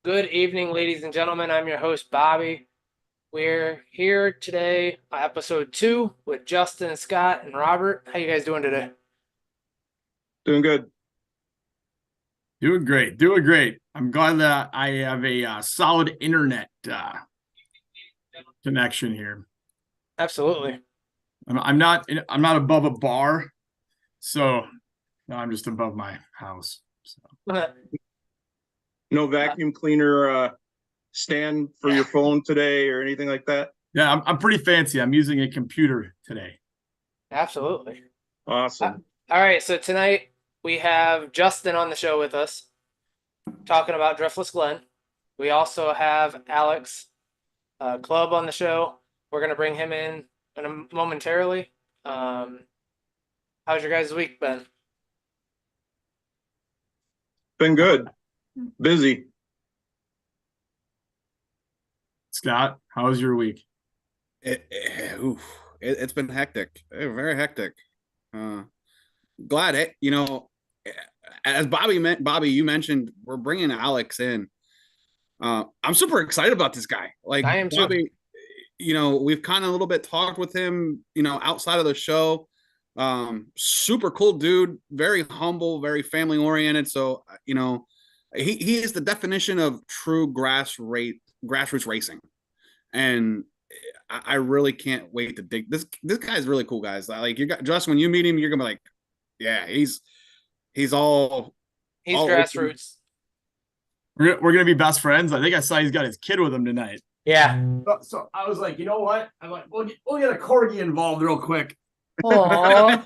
Good evening, ladies and gentlemen. I'm your host, Bobby. We're here today, episode 2, with Justin, Scott, and Robert. How you guys doing today? Doing good. Doing great, doing great. I'm glad that I have a solid internet connection here. Absolutely. I'm not above a bar, so no, I'm just above my house. So No vacuum cleaner stand for your phone today or anything like that? yeah, I'm pretty fancy. I'm using a computer today. Absolutely. Uh, Awesome. all right, so tonight we have Justin on the show with us talking about Driftless Glen. We also have Alex Club on the show. We're going to bring him in momentarily. Um, how's your guys' week been? Been good. Busy. Scott, how was your week? Oof, it's been hectic, very hectic. Uh, Glad it, as Bobby, you mentioned we're bringing Alex in. I'm super excited about this guy. Like I am too. Bobby, we've kind of a little bit talked with him, outside of the show. Super cool dude, very humble, very family oriented. So, he is the definition of true grassroots racing, and I really can't wait to dig this guy's really cool, guys. Like you got Justin, when you meet him, you're gonna be like, yeah, he's He's all open. grassroots. We're gonna be best friends. I think I saw he's got his kid with him tonight. Yeah. So I was like, you know what? I'm like, we'll get a corgi involved real quick. Aww.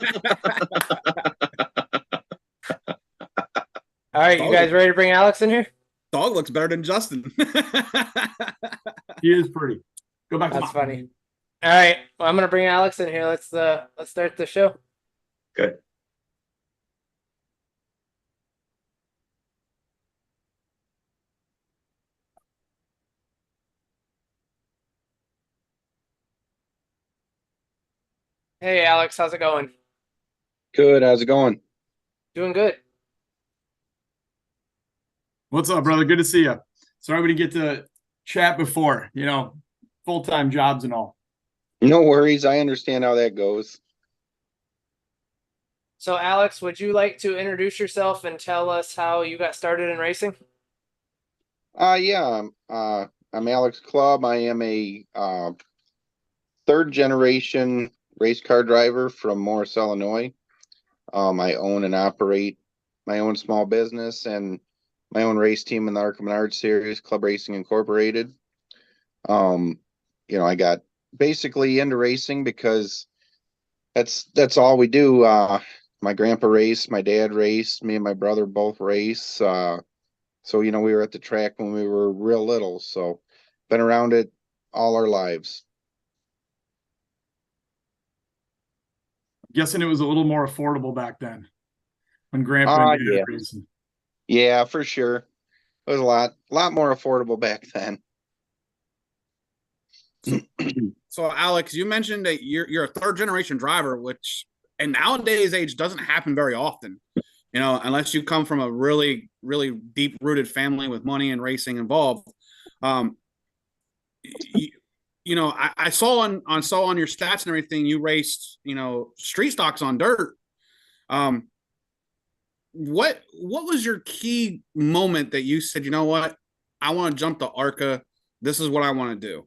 All right, you Dog, guys ready to bring Alex in here? dog looks better than Justin. He is pretty. Go back to That's mom. funny. All right, well, I'm gonna bring Alex in here. Let's start the show. Good. Hey, Alex, how's it going? Good. How's it going? Doing good. What's up, brother? Good to see you. Sorry we didn't get to chat before, full-time jobs and all. No worries. I understand how that goes. So, Alex, would you like to introduce yourself and tell us how you got started in racing? Yeah. I'm Alex Clubb. I am a third generation race car driver from Morris, Illinois. I own and operate my own small business and my own race team in the ARCA Menard Series, Club Racing Incorporated. Um, I got basically into racing because that's all we do. My grandpa raced, my dad raced, me and my brother both race. So, we were at the track when we were real little. So, been around it all our lives. Guessing it was a little more affordable back then when Grandpa and Dad Yeah. were racing. Yeah, for sure. It was a lot more affordable back then. So, so Alex, you mentioned that you're a third generation driver, which in nowadays age doesn't happen very often. Unless you come from a really, really deep rooted family with money and racing involved. Um, you, I saw on your stats and everything, you raced, street stocks on dirt. Um, what was your key moment that you said, you know what, I want to jump to ARCA. This is what I want to do.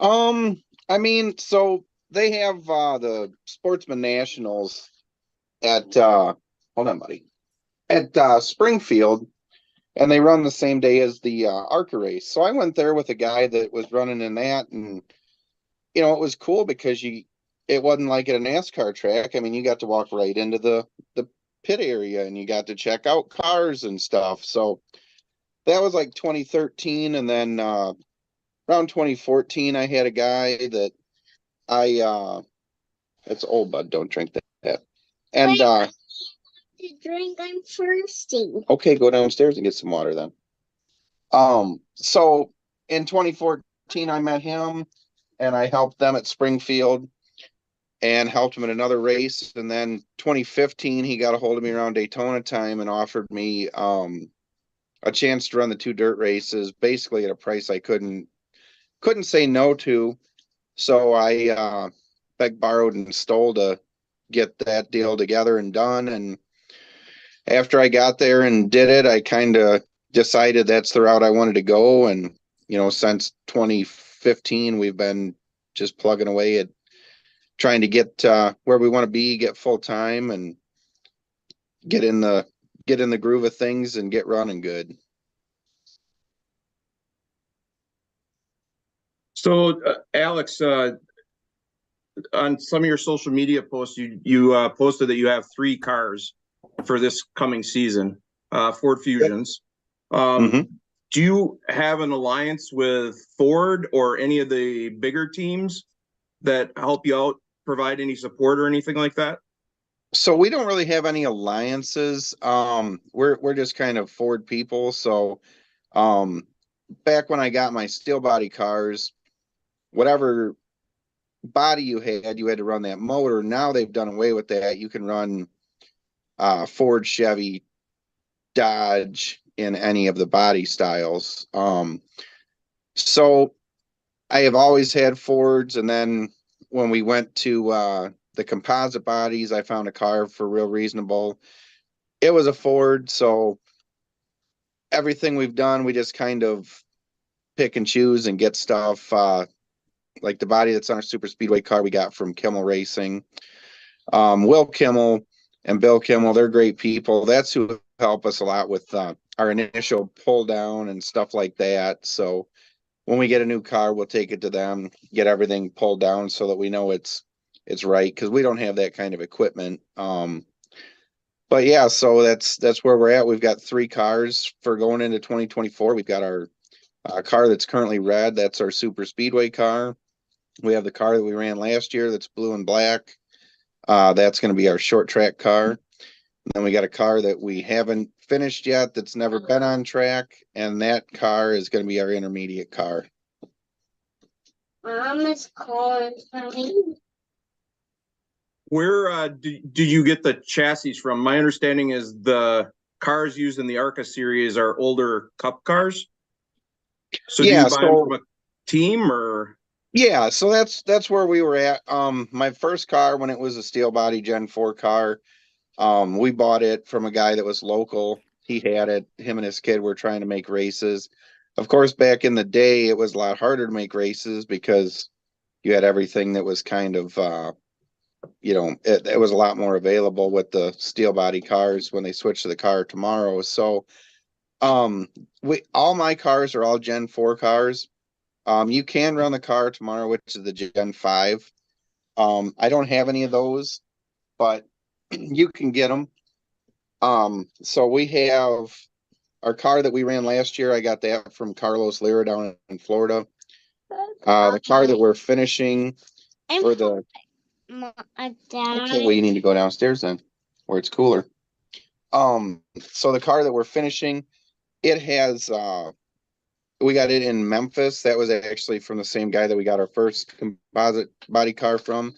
I mean, so they have the Sportsman Nationals at hold on, buddy. At Springfield, and they run the same day as the ARCA race. So I went there with a guy that was running in that, and it was cool because it wasn't like at a NASCAR track. I mean, you got to walk right into the pit area and you got to check out cars and stuff. So that was like 2013, and then around 2014, I had a guy that I it's old bud, don't drink that. And to drink, I'm thirsty. Okay, go downstairs and get some water then. So in 2014, I met him and I helped them at Springfield and helped him in another race. And then 2015, he got a hold of me around Daytona time and offered me a chance to run the 2 dirt races, basically at a price I couldn't say no to. So I begged, borrowed, and stole to get that deal together and done. And after I got there and did it, I kind of decided that's the route I wanted to go. And, since 2015, we've been just plugging away at trying to get where we want to be, get full time, and get in the groove of things and get running good. So, Alex, on some of your social media posts, you posted that you have 3 cars for this coming season, Ford Fusions. Mhm. Do you have an alliance with Ford or any of the bigger teams that help you out, provide any support or anything like that? So we don't really have any alliances. We're just kind of Ford people. So um, back when I got my steel body cars, whatever body you had to run that motor. Now they've done away with that. You can run Ford, Chevy, Dodge in any of the body styles. So I have always had Fords, and then when we went to the composite bodies, I found a car for real reasonable. It was a Ford, so everything we've done, we just kind of pick and choose and get stuff. Like the body that's on our super speedway car, we got from Kimmel Racing. Will Kimmel and Bill Kimmel, they're great people. That's who help us a lot with our initial pull down and stuff like that. So when we get a new car, we'll take it to them, get everything pulled down so that we know it's right, because we don't have that kind of equipment. But yeah, so that's where we're at. We've got 3 cars for going into 2024. We've got our car that's currently red. That's our super speedway car. We have the car that we ran last year that's blue and black. That's going to be our short track car. And then we got a car that we haven't finished yet that's never been on track, and that car is going to be our intermediate car. Mom is calling for me. Where do you get the chassis from? My understanding is the cars used in the ARCA series are older Cup cars. So do Yeah, you buy them from a team or? Yeah, so that's where we were at. My first car, when it was a steel body Gen 4 car, we bought it from a guy that was local. He had it. Him and his kid were trying to make races. Of course, back in the day, it was a lot harder to make races because you had everything that was kind of, it was a lot more available with the steel body cars when they switched to the car tomorrow. So, all my cars are all Gen 4 cars. You can run the car tomorrow, which is the Gen 5. I don't have any of those, but you can get them. So we have our car that we ran last year. I got that from Carlos Lira down in Florida. The car that we're finishing for the. Okay, well, you need to go downstairs then, where it's cooler. So the car that we're finishing, it has we got it in Memphis. That was actually from the same guy that we got our first composite body car from.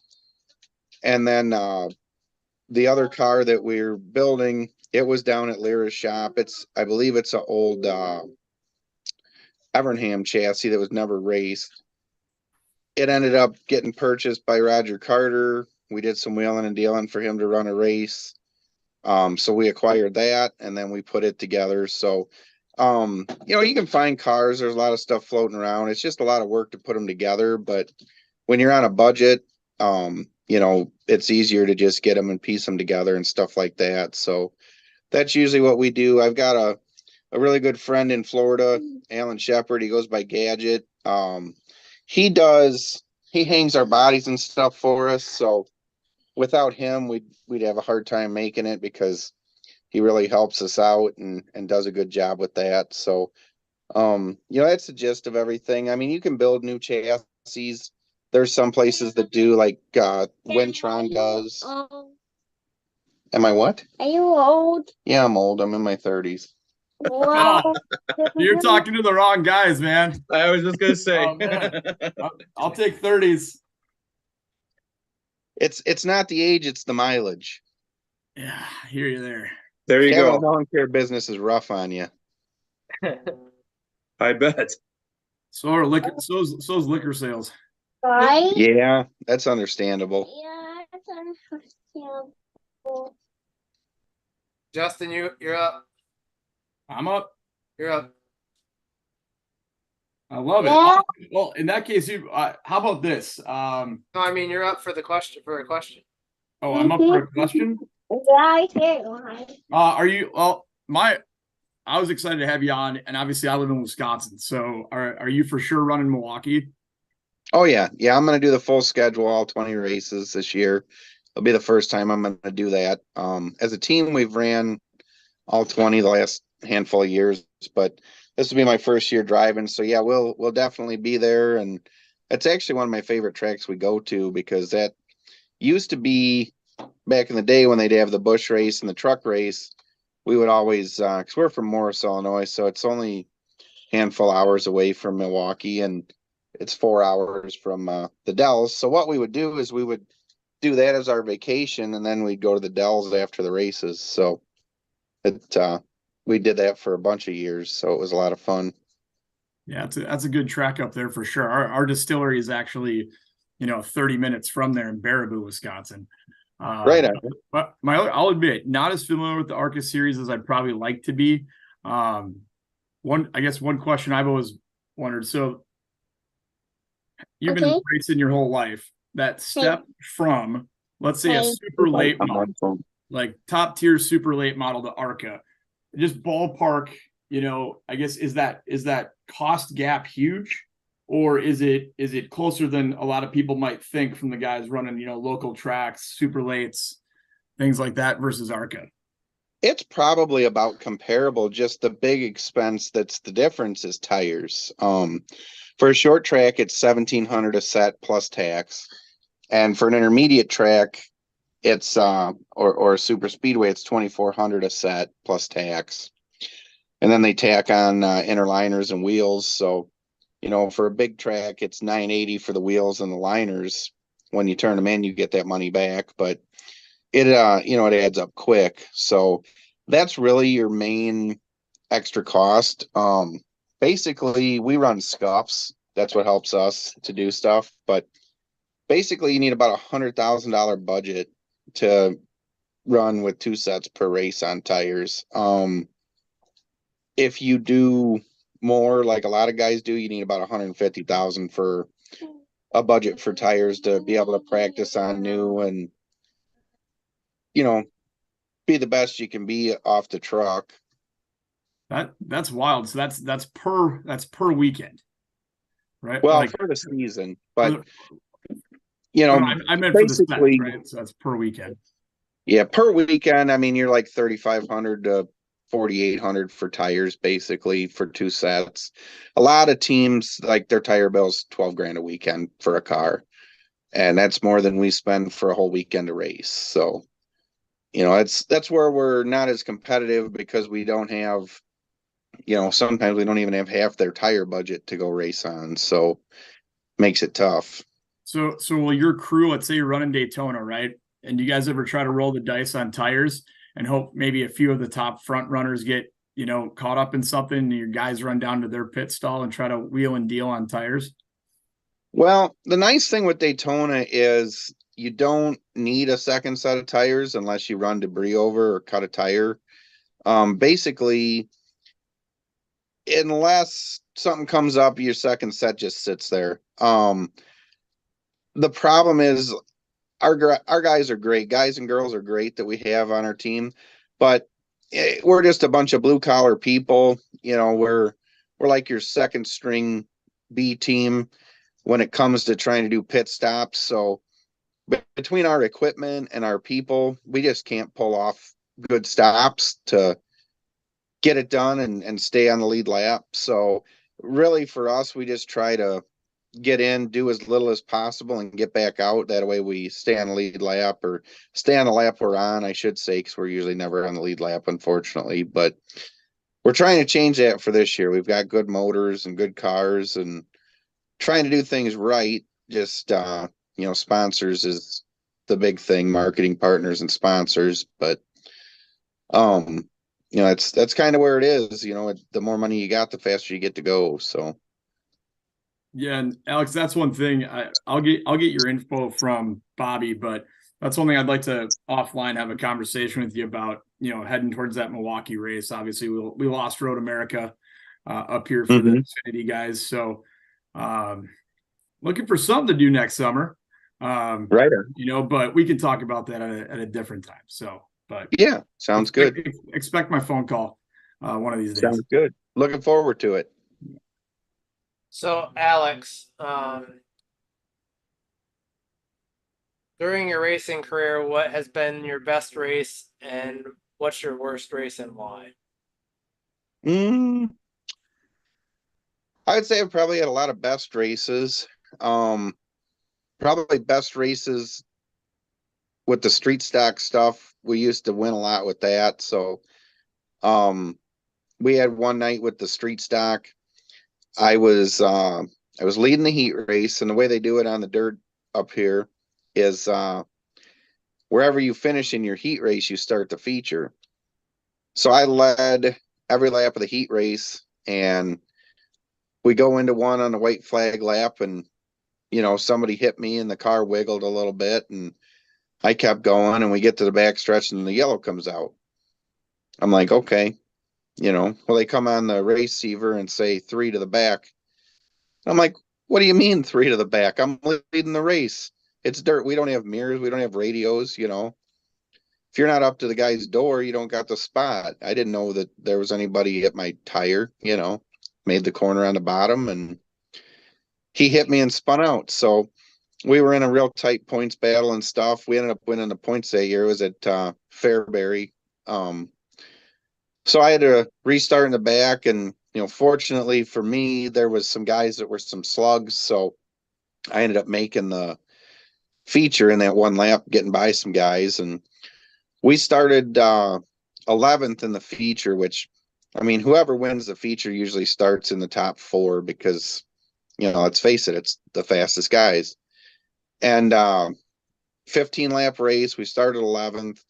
And then the other car that we're building, it was down at Lyra's shop. I believe it's an old Evernham chassis that was never raced. It ended up getting purchased by Roger Carter. We did some wheeling and dealing for him to run a race. So we acquired that and then we put it together. So you can find cars. There's a lot of stuff floating around. It's just a lot of work to put them together. But when you're on a budget, it's easier to just get them and piece them together and stuff like that. So that's usually what we do. I've got a really good friend in Florida, Alan Shepard. He goes by Gadget. He hangs our bodies and stuff for us. So without him, we'd have a hard time making it because he really helps us out and does a good job with that. So, that's the gist of everything. I mean, you can build new chassis. There's some places that do, like Wintron does. Am I what? Are you old? Yeah, I'm old. I'm in my 30s. Whoa. You're talking to the wrong guys, man. I was just gonna say. Oh, man. I'll take 30s. It's not the age, it's the mileage. Yeah, I hear you there. There you Having go. a lawn care business is rough on you. I bet. So are liquor, so's liquor sales. Right? Yeah, that's understandable. Yeah, that's understandable. Justin, you're up. I'm up. You're up. I love it. Yeah. Well, in that case, how about this? No, I mean you're up for the question for a question. Oh, I'm up for a question. Yeah, I did. Are you? Well, I was excited to have you on, and obviously I live in Wisconsin. So, are you for sure running Milwaukee? Oh yeah, yeah. I'm gonna do the full schedule, all 20 races this year. It'll be the first time I'm gonna do that. As a team, we've ran all 20 the last handful of years, but this will be my first year driving. So yeah, we'll definitely be there, and it's actually one of my favorite tracks we go to because that used to be back in the day when they'd have the bush race and the truck race. We would always, because we're from Morris, Illinois, so it's only a handful of hours away from Milwaukee, and it's 4 hours from the Dells. So what we would do is we would do that as our vacation, and then we'd go to the Dells after the races. So it we did that for a bunch of years, so it was a lot of fun. Yeah, that's a good track up there for sure. Our distillery is actually, 30 minutes from there in Baraboo, Wisconsin. Right on. But I'll admit, not as familiar with the ARCA series as I'd probably like to be. One question I've always wondered. So you've been racing your whole life. That step from, let's say, a super late model, like top tier super late model to ARCA, just ballpark. I guess is that cost gap huge, or is it closer than a lot of people might think from the guys running local tracks, super lates, things like that versus ARCA? It's probably about comparable. Just the big expense that's the difference is tires. For a short track, it's $1,700 a set plus tax, and for an intermediate track, it's or a super speedway, it's $2,400 a set plus tax, and then they tack on inner liners and wheels. So, for a big track, it's $980 for the wheels and the liners. When you turn them in, you get that money back, but it it adds up quick. So that's really your main extra cost. Basically we run scuffs. That's what helps us to do stuff. But basically you need about $100,000 budget to run with 2 sets per race on tires. If you do more, like a lot of guys do, you need about 150,000 for a budget for tires to be able to practice on new and be the best you can be off the truck. That's wild. So that's per weekend, right? Well, for the season, but I meant for the set, right? So that's per weekend. Yeah, per weekend. I mean, you're like 3,500 to 4,800 for tires, basically for 2 sets. A lot of teams, like, their tire bill's 12 grand a weekend for a car, and that's more than we spend for a whole weekend to race. So, that's where we're not as competitive because we don't have, sometimes we don't even have half their tire budget to go race on. So makes it tough. So will your crew, let's say you're running Daytona, right? And you guys ever try to roll the dice on tires and hope maybe a few of the top front runners get, caught up in something and your guys run down to their pit stall and try to wheel and deal on tires? Well, the nice thing with Daytona is you don't need a second set of tires unless you run debris over or cut a tire. Basically, unless something comes up, your second set just sits there. The problem is our guys are great. Guys and girls are great that we have on our team, but we're just a bunch of blue collar people. We're like your second string B team when it comes to trying to do pit stops. So between our equipment and our people, we just can't pull off good stops to get it done and stay on the lead lap. So really for us, we just try to get in, do as little as possible and get back out. That way we stay on the lead lap, or stay on the lap we're on, I should say, because we're usually never on the lead lap, unfortunately. But we're trying to change that for this year. We've got good motors and good cars and trying to do things right. Just, sponsors is the big thing, marketing partners and sponsors. But, that's kind of where it is. The more money you got, the faster you get to go. So Yeah, and Alex, that's one thing. I'll get your info from Bobby, but that's one thing I'd like to offline have a conversation with you about. Heading towards that Milwaukee race. Obviously, we lost Road America up here for the Xfinity guys, so looking for something to do next summer. right. But we can talk about that at a different time. So, but Yeah, sounds good. Expect my phone call one of these days. Sounds good. Looking forward to it. So, Alex, during your racing career, what has been your best race and what's your worst race and why? I would say I've probably had a lot of best races. Probably best races with the street stock stuff. We used to win a lot with that. So, we had one night with the street stock. I was leading the heat race, and the way they do it on the dirt up here is wherever you finish in your heat race, you start the feature. So I led every lap of the heat race, and we go into one on the white flag lap, and somebody hit me and the car wiggled a little bit, and I kept going, and we get to the back stretch and the yellow comes out. I'm like, okay, well, they come on the receiver and say 3 to the back. I'm like, what do you mean 3 to the back? I'm leading the race. It's dirt. We don't have mirrors. We don't have radios. If you're not up to the guy's door, you don't got the spot. I didn't know that there was anybody hit my tire, made the corner on the bottom, and he hit me and spun out. So we were in a real tight points battle and stuff. We ended up winning the points that year. It was at Fairbury. So I had to restart in the back, and fortunately for me, there was some guys that were some slugs. So I ended up making the feature in that one lap, getting by some guys, and we started 11th in the feature, which, whoever wins the feature usually starts in the top 4 because, let's face it, it's the fastest guys. And 15 lap race, we started 11th,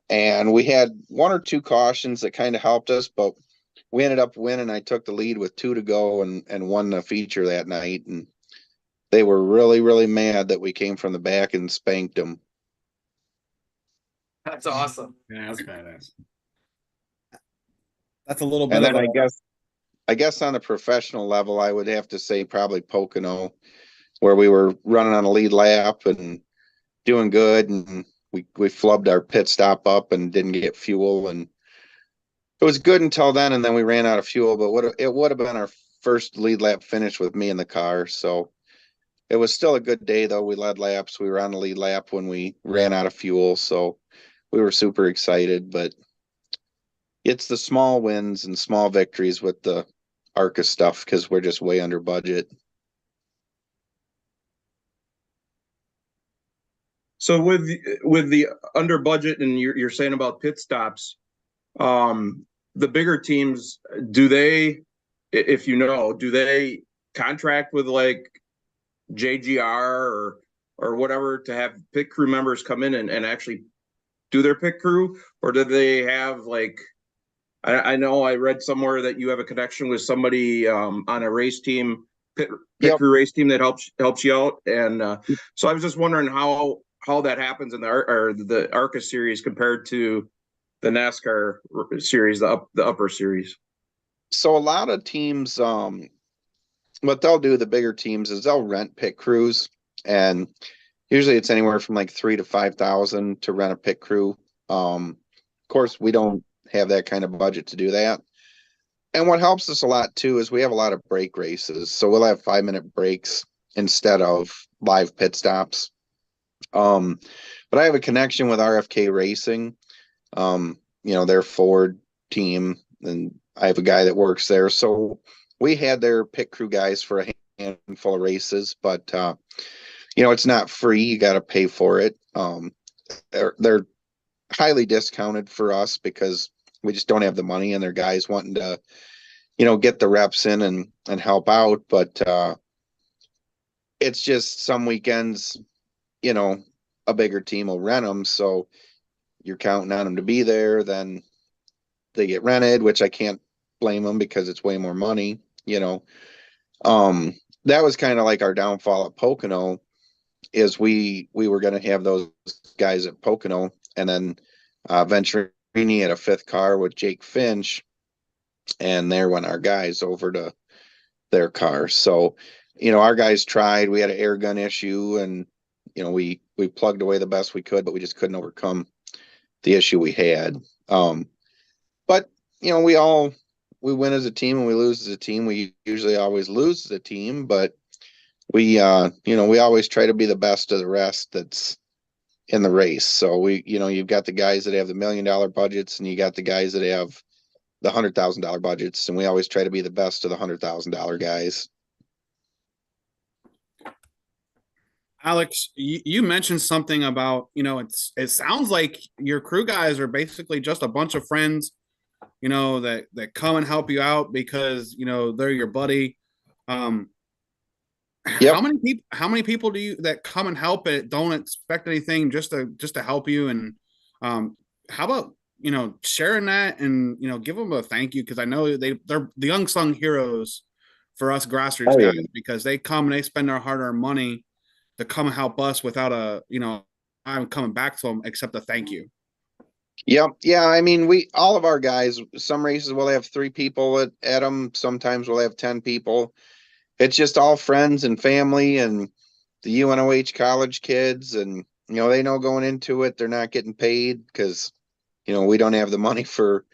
and we had 1 or 2 cautions that kind of helped us, but we ended up winning. I took the lead with 2 to go and won the feature that night. And they were really, really mad that we came from the back and spanked them. That's awesome. Yeah, that's badass. That's a little bit. And then I guess on a professional level, I would have to say probably Pocono, where we were running on a lead lap and doing good, and we flubbed our pit stop up and didn't get fuel, and it was good until then, and then we ran out of fuel. But it would have been our first lead lap finish with me in the car, so it was still a good day though. We led laps. We were on the lead lap when we ran out of fuel, so we were super excited. But it's the small wins and small victories with the ARCA stuff because we're just way under budget. So with the under budget, and you're saying about pit stops, the bigger teams, do they contract with like JGR or whatever to have pit crew members come in and actually do their pit crew, or do they have like, I know I read somewhere that you have a connection with somebody on a race team, pit crew race team that helps you out, and so I was just wondering how that happens in the ARCA series compared to the NASCAR series, the upper series. So a lot of teams, what they'll do, the bigger teams, is they'll rent pit crews, and usually it's anywhere from like 3,000 to 5,000 to rent a pit crew. Of course, we don't have that kind of budget to do that. And what helps us a lot too is we have a lot of break races, so we'll have 5-minute breaks instead of live pit stops. But I have a connection with RFK Racing, their Ford team, and I have a guy that works there. So we had their pit crew guys for a handful of races, but it's not free. You got to pay for it. They're highly discounted for us because we just don't have the money, and their guys wanting to, get the reps in and help out. But it's just some weekends, a bigger team will rent them. So you're counting on them to be there. Then, they get rented, which I can't blame them because it's way more money, you know. That was kind of like our downfall at Pocono is we were going to have those guys at Pocono, and then Venturini had a fifth car with Jake Finch, and there went our guys over to their car. So, you know, our guys tried. We had an air gun issue, and you know, we plugged away the best we could, but we just couldn't overcome the issue we had. But you know, we win as a team and we lose as a team. We usually always lose as a team, but we you know, we always try to be the best of the rest that's in the race. So we, you know, you've got the guys that have the $1 million budgets, and you got the guys that have the $100,000 budgets, and we always try to be the best of the $100,000 guys. Alex, you mentioned something about, you know, it sounds like your crew guys are basically just a bunch of friends, you know, that come and help you out because, you know, they're your buddy. Yep. How many people do you that come and help it don't expect anything just to help you? And how about, you know, sharing that and, you know, give them a thank you, because I know they're the unsung heroes for us grassroots guys, because they come and they spend their hard-earned money to come and help us without a, you know, I'm coming back to them except a thank you. Yep. Yeah. I mean, all of our guys, some races will have 3 people at them. Sometimes we'll have 10 people. It's just all friends and family and the UNOH college kids. And, you know, they know going into it, they're not getting paid because, you know, we don't have the money for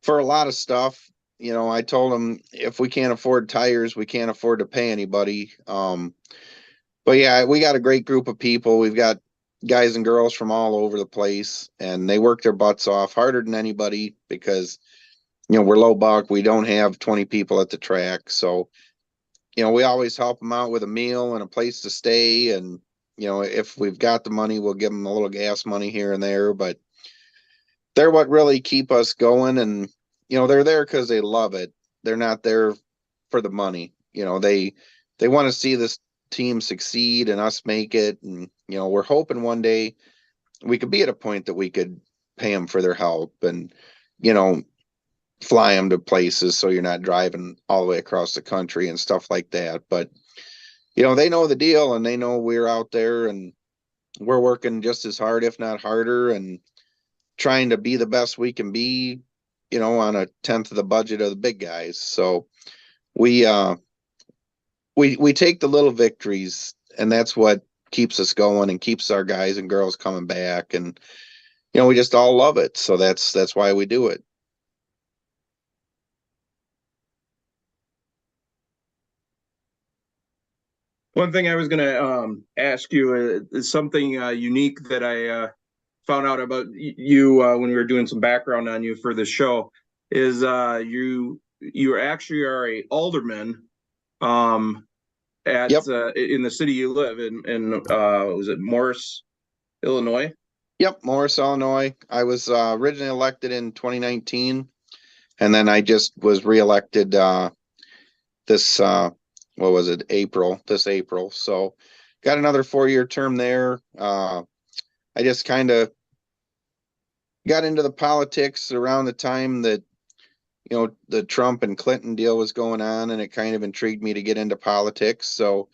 a lot of stuff. You know, I told them if we can't afford tires, we can't afford to pay anybody. But yeah, we got a great group of people. We've got guys and girls from all over the place, and they work their butts off harder than anybody because, you know, we're low buck. We don't have 20 people at the track. So, you know, we always help them out with a meal and a place to stay. And, you know, if we've got the money, we'll give them a little gas money here and there, but they're what really keep us going. And, you know, they're there because they love it. They're not there for the money. You know, they want to see this team succeed and us make it. And, you know, we're hoping one day we could be at a point that we could pay them for their help and, you know, fly them to places so you're not driving all the way across the country and stuff like that. But, you know, they know the deal, and they know we're out there and we're working just as hard, if not harder, and trying to be the best we can be, you know, on a 10th of the budget of the big guys. So we take the little victories, and that's what keeps us going and keeps our guys and girls coming back. And, you know, we just all love it. So that's why we do it. One thing I was going to ask you is something unique that I found out about you when we were doing some background on you for the show is you actually are a alderman at in the city you live in was it Morris, Illinois? Yep, Morris, Illinois. I was originally elected in 2019, and then I just was reelected this what was it, this April. So got another 4-year term there. I just kind of got into the politics around the time that, you know, the Trump and Clinton deal was going on, and it kind of intrigued me to get into politics. So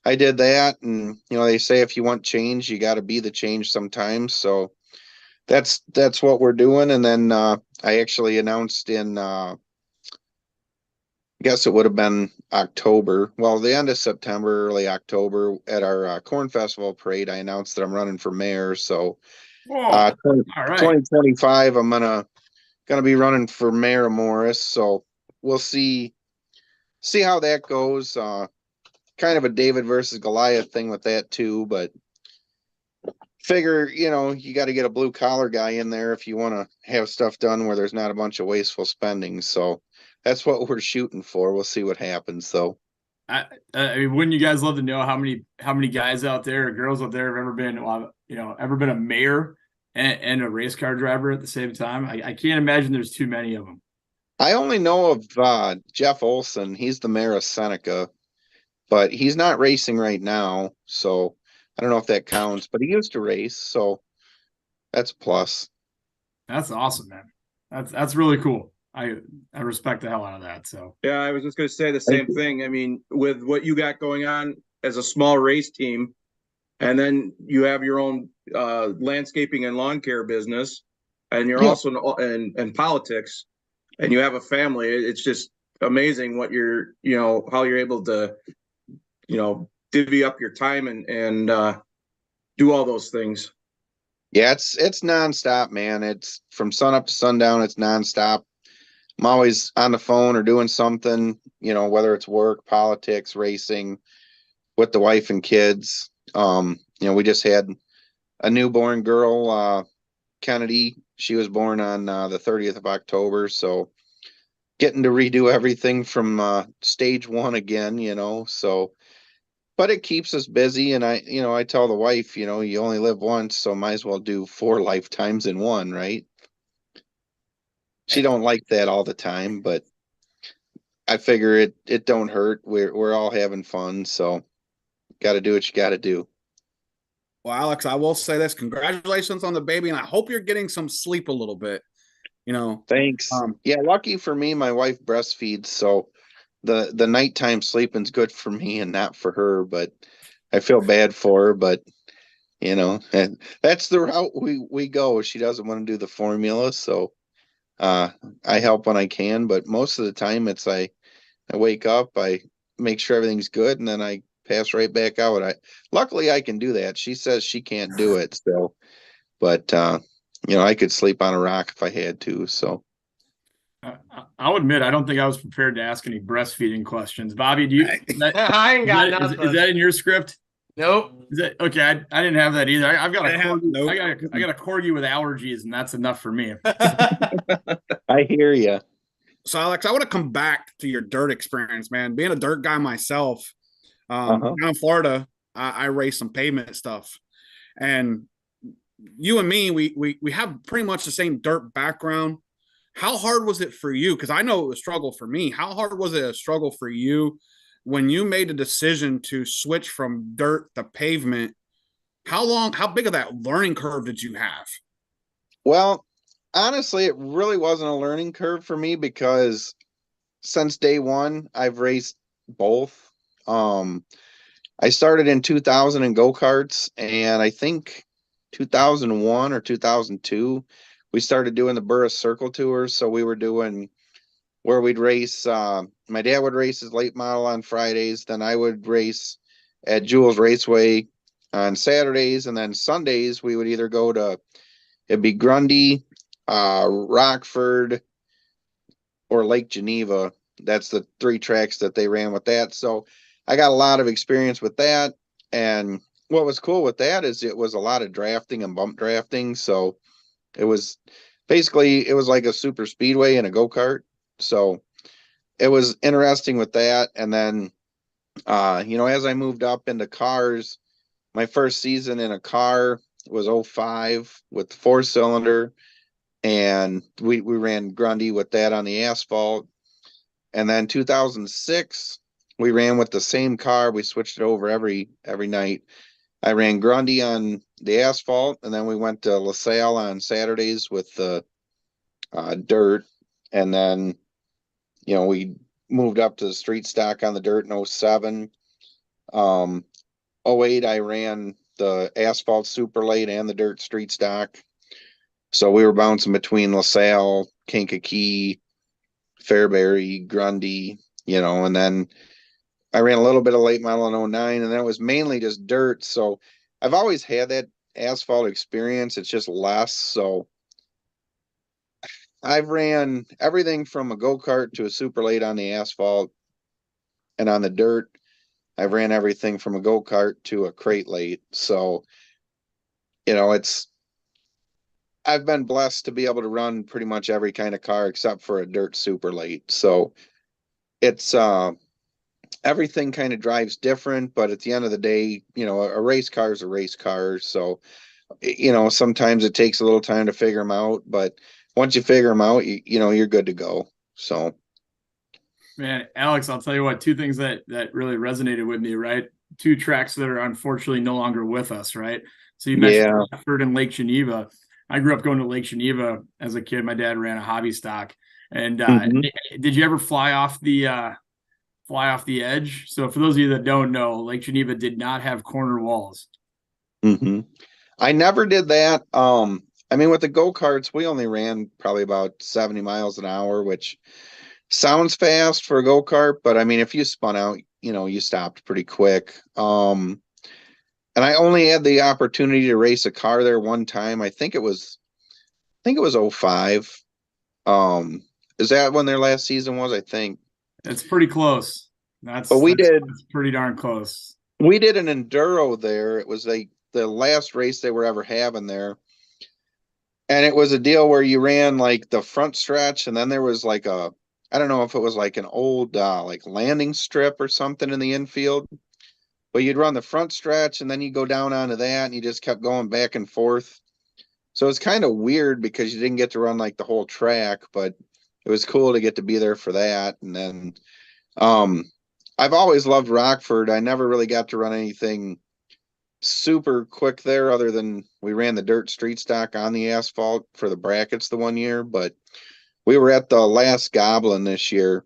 I did that. And, you know, they say if you want change, you got to be the change sometimes. So that's what we're doing. And then I actually announced in I guess it would have been October. Well, the end of September, early October, at our Corn Festival parade, I announced that I'm running for mayor. So, All right. 2025, I'm gonna be running for mayor of Morris. So we'll see how that goes. Kind of a David versus Goliath thing with that too, but figure, you know, you got to get a blue collar guy in there if you want to have stuff done where there's not a bunch of wasteful spending. So that's what we're shooting for. We'll see what happens, though. I mean, wouldn't you guys love to know how many guys out there or girls out there have ever been, ever been a mayor and a race car driver at the same time? I can't imagine there's too many of them. I only know of Jeff Olson. He's the mayor of Seneca, but he's not racing right now. So I don't know if that counts, but he used to race. So that's a plus. That's awesome, man. That's really cool. I respect the hell out of that. So Yeah, I was just gonna say the same thing. I mean, with what you got going on as a small race team, and then you have your own landscaping and lawn care business, and you're Yeah. also in politics, and you have a family. It's just amazing what how you're able to, divvy up your time and do all those things. Yeah, it's nonstop, man. It's from sun up to sundown. It's nonstop. I'm always on the phone or doing something, whether it's work, politics, racing with the wife and kids. We just had a newborn girl, Kennedy. She was born on the 30th of October. So getting to redo everything from stage one again, so, but it keeps us busy. And I tell the wife, you only live once, so might as well do 4 lifetimes in one, right? She don't like that all the time, but I figure it don't hurt. We're all having fun, so got to do what you got to do. Well, Alex, I will say this: congratulations on the baby, and I hope you're getting some sleep a little bit. Thanks. Yeah, lucky for me, my wife breastfeeds, so the nighttime sleeping's good for me and not for her. But I feel bad for her, but and that's the route we go. She doesn't want to do the formula, so I help when I can. But most of the time, it's I wake up, I make sure everything's good, and then I pass right back out. Luckily I can do that. She says she can't do it, so but I could sleep on a rock if I had to. So I'll admit I don't think I was prepared to ask any breastfeeding questions. Bobby, do you? I ain't got nothing. Is that in your script? Nope. Is that okay? I didn't have that either. I've got a corgi, nope. I got a corgi with allergies, and that's enough for me. I hear you. So, Alex, I want to come back to your dirt experience, man. Being a dirt guy myself, down in Florida, I race some pavement stuff, and you and me, we have pretty much the same dirt background. How hard was it for you? Because I know it was a struggle for me. How hard was it a struggle for you when you made the decision to switch from dirt to pavement? How big of that learning curve did you have? Well, honestly, it really wasn't a learning curve for me because since day one, I've raced both. I started in 2000 in go-karts, and I think 2001 or 2002, we started doing the Burris Circle Tours. So we were doing where we'd race. My dad would race his late model on Fridays. Then I would race at Jules Raceway on Saturdays. And then Sundays, we would either go to, it'd be Grundy, Rockford, or Lake Geneva. That's the 3 tracks that they ran with that. So I got a lot of experience with that. And what was cool with that is it was a lot of drafting and bump drafting. So it was like a super speedway and a go-kart. So it was interesting with that. And then, as I moved up into cars, my first season in a car was 05 with 4-cylinder. And we ran Grundy with that on the asphalt. And then 2006, we ran with the same car. We switched it over every night. I ran Grundy on the asphalt, and then we went to LaSalle on Saturdays with the dirt. And then, we moved up to the street stock on the dirt in 07. 08, I ran the asphalt super late and the dirt street stock. So we were bouncing between LaSalle, Kankakee, Fairbury, Grundy, and then I ran a little bit of late model in 09, and that was mainly just dirt. So I've always had that asphalt experience. It's just less. So I've ran everything from a go-kart to a super late on the asphalt, and on the dirt, I've ran everything from a go-kart to a crate late. So, I've been blessed to be able to run pretty much every kind of car except for a dirt super late. So it's, everything kind of drives different, but at the end of the day, a race car is a race car. So, sometimes it takes a little time to figure them out, but once you figure them out, you're good to go. So, man, Alex, I'll tell you what, 2 things that really resonated with me, right? 2 tracks that are unfortunately no longer with us, right? So you mentioned Rockford and Lake Geneva. I grew up going to Lake Geneva as a kid. My dad ran a hobby stock. And Mhm. did you ever fly off the edge? So for those of you that don't know, Lake Geneva did not have corner walls. hmm I never did that. I mean, with the go-karts, we only ran probably about 70 miles an hour, which sounds fast for a go-kart, but I mean, if you spun out, you stopped pretty quick. And I only had the opportunity to race a car there one time. I think it was '05. Is that when their last season was? I think. It's pretty close. That's, But we that's, did that's pretty darn close. we did an enduro there. It was like the last race they were ever having there. And it was a deal where you ran like the front stretch, and then there was like I don't know if it was like an old like landing strip or something in the infield, but you'd run the front stretch and then you go down onto that and you just kept going back and forth. So it's kind of weird because you didn't get to run like the whole track, but it was cool to get to be there for that. And then um I've always loved Rockford. I never really got to run anything super quick there other than we ran the dirt street stock on the asphalt for the brackets the one year, but we were at the last Goblin this year,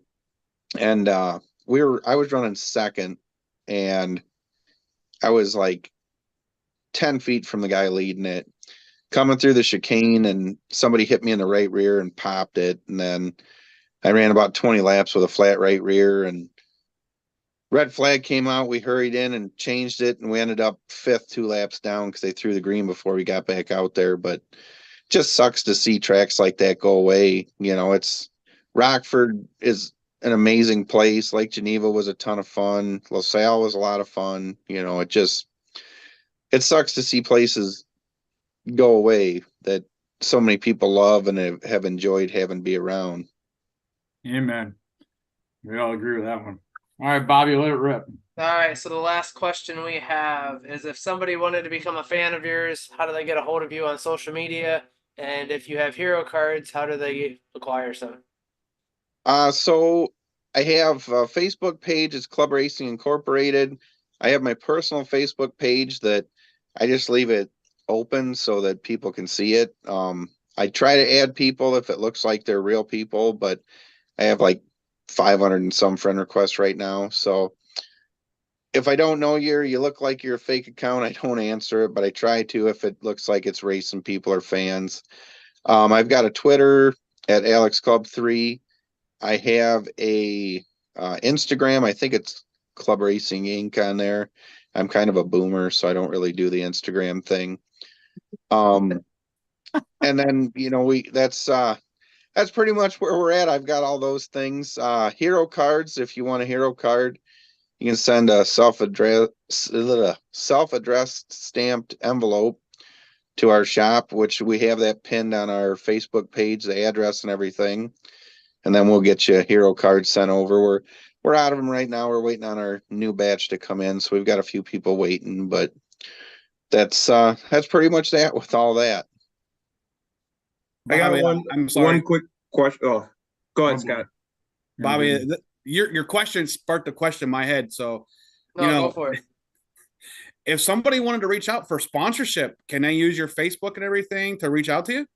and I was running second, and I was like 10 feet from the guy leading it, coming through the chicane, and somebody hit me in the right rear and popped it. And then I ran about 20 laps with a flat right rear, and red flag came out. We hurried in and changed it, and we ended up fifth 2 laps down because they threw the green before we got back out there. But just sucks to see tracks like that go away. It's Rockford is an amazing place. Lake Geneva was a ton of fun. LaSalle was a lot of fun. It sucks to see places go away that so many people love and have enjoyed having be around. Amen. We all agree with that one. All right, Bobby, let it rip. All right, so the last question we have is if somebody wanted to become a fan of yours, how do they get a hold of you on social media? And if you have hero cards, how do they acquire some? So I have a Facebook page. It's Club Racing Incorporated. I have my personal Facebook page that I just leave it open so that people can see it. I try to add people if it looks like they're real people, but I have like 500 and some friend requests right now. So if I don't know you look like you're a fake account, I don't answer it, but I try to if it looks like it's racing people or fans. I've got a Twitter at Alex Club 3. I have a Instagram. I think it's Club Racing Inc. on there. I'm kind of a boomer, so I don't really do the Instagram thing. And then that's pretty much where we're at. I've got all those things. Hero cards. If you want a hero card, you can send a self-addressed stamped envelope to our shop, which we have that pinned on our Facebook page, the address and everything. And then we'll get you a hero card sent over. We're out of them right now. We're waiting on our new batch to come in, so we've got a few people waiting. But that's pretty much that with all that. I got Bobby, I'm sorry. one quick question. Oh, go ahead, Scott. Bobby, your question sparked a question in my head. So, No, go for it. if somebody wanted to reach out for sponsorship, can they use your Facebook and everything to reach out to you?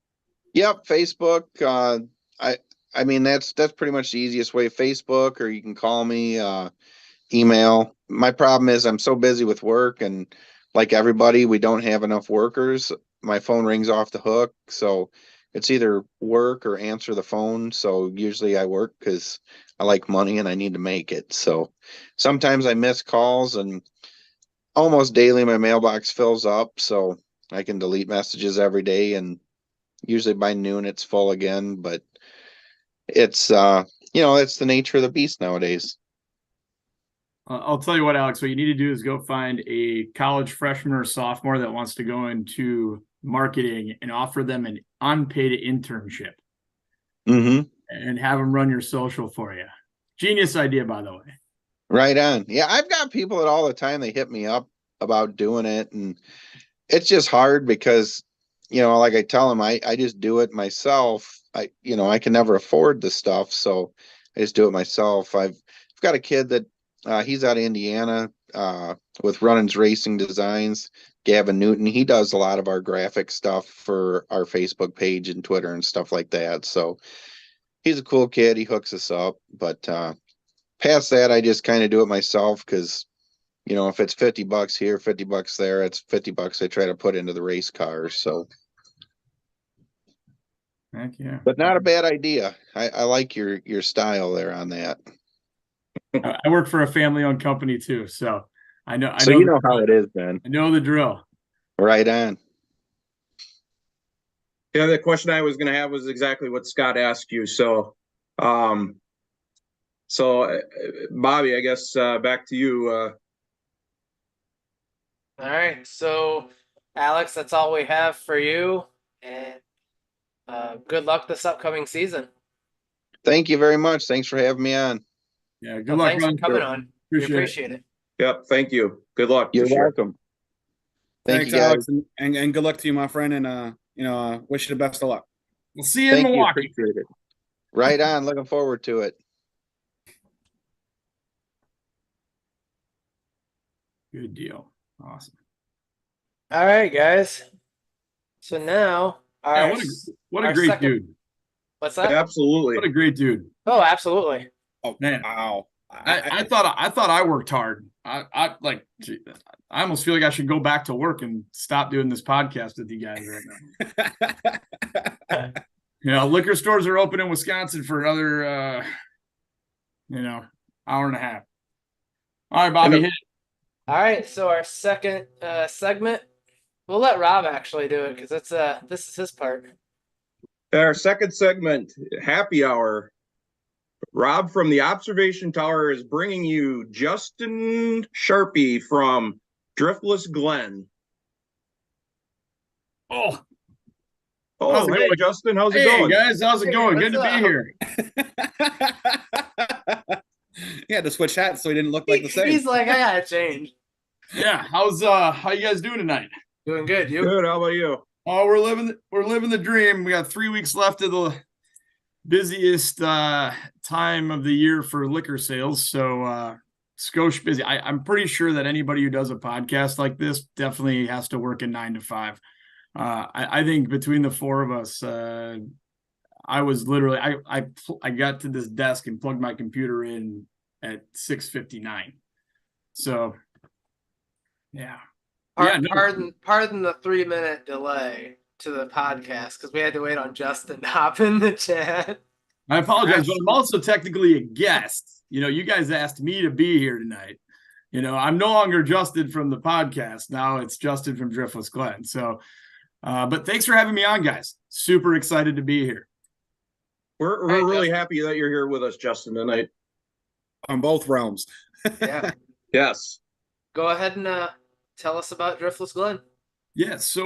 Yep, Facebook. I mean that's pretty much the easiest way. Facebook, or you can call me. Email. My problem is I'm so busy with work, and like everybody, we don't have enough workers. My phone rings off the hook, so it's either work or answer the phone. So usually I work because I like money and I need to make it. So sometimes I miss calls, and almost daily my mailbox fills up, so I can delete messages every day, and usually by noon it's full again. But it's it's the nature of the beast nowadays. I'll tell you what, Alex, what you need to do is go find a college freshman or sophomore that wants to go into marketing and offer them an unpaid internship and have them run your social for you. Genius idea, by the way. Right on. Yeah, I've got people that all the time they hit me up about doing it, and it's just hard because like I tell them, I just do it myself. I can never afford the stuff, so I just do it myself. I've got a kid that he's out of Indiana. with Runnins Racing Designs, Gavin Newton. He does a lot of our graphic stuff for our Facebook page and Twitter and stuff like that. So he's a cool kid. He hooks us up. But past that, I just kind of do it myself because, you know, if it's $50 here, $50 there, it's $50 I try to put into the race cars. So, Heck yeah. but not a bad idea. I like your style there on that. I work for a family-owned company too, so I know. So you know how it is, Ben. I know the drill. Right on. Yeah, the question I was going to have was exactly what Scott asked you. So, Bobby, I guess back to you. All right, so Alex, that's all we have for you, and good luck this upcoming season. Thank you very much. Thanks for having me on. Yeah, good Well, luck. thanks for Ron. coming on. We Appreciate it. appreciate it. Yep. Thank you. Good luck. You're for sure. welcome. Thank Thanks, you, guys. Alex, and good luck to you, my friend. And wish you the best of luck. We'll see you in Thank you. Milwaukee. Appreciate it. Right on. Looking forward to it. Good deal. Awesome. All right, guys. So now our Yeah, what a our great second- dude. what's that? Absolutely. What a great dude. Oh, absolutely. Oh Man. wow! I thought I worked hard. I almost feel like I should go back to work and stop doing this podcast with you guys right now. You know, liquor stores are open in Wisconsin for another hour and a half. All right, Bobby, hit it. All right, so our second segment, we'll let Rob actually do it because this is his part. Our second segment, Happy Hour. Rob from the Observation Tower is bringing you Justin Sharpie from Driftless Glen. Oh, Oh, How's it hey, going? Justin, how's it hey going? guys, how's it Hey, going? Good to what's be up? here. He had to switch hats so he didn't look like the same. He's like, I gotta change. Yeah, how you guys doing tonight? Doing good. You? Good, how about you? Oh, we're living the dream. We got 3 weeks left of the busiest time of the year for liquor sales. So Scotia busy. I'm pretty sure that anybody who does a podcast like this definitely has to work a 9 to 5. I think between the four of us, I was literally I got to this desk and plugged my computer in at 6:59. So yeah. Pardon the 3-minute delay to the podcast because we had to wait on Justin to hop in the chat. I apologize, but I'm also technically a guest. You know, you guys asked me to be here tonight. You know, I'm no longer Justin from the podcast. Now it's Justin from Driftless Glen. So, but thanks for having me on, guys. Super excited to be here. We're Hey, really Justin. happy that you're here with us, Justin, tonight. On both realms. Yeah. Yes. Go ahead and tell us about Driftless Glen. Yeah, so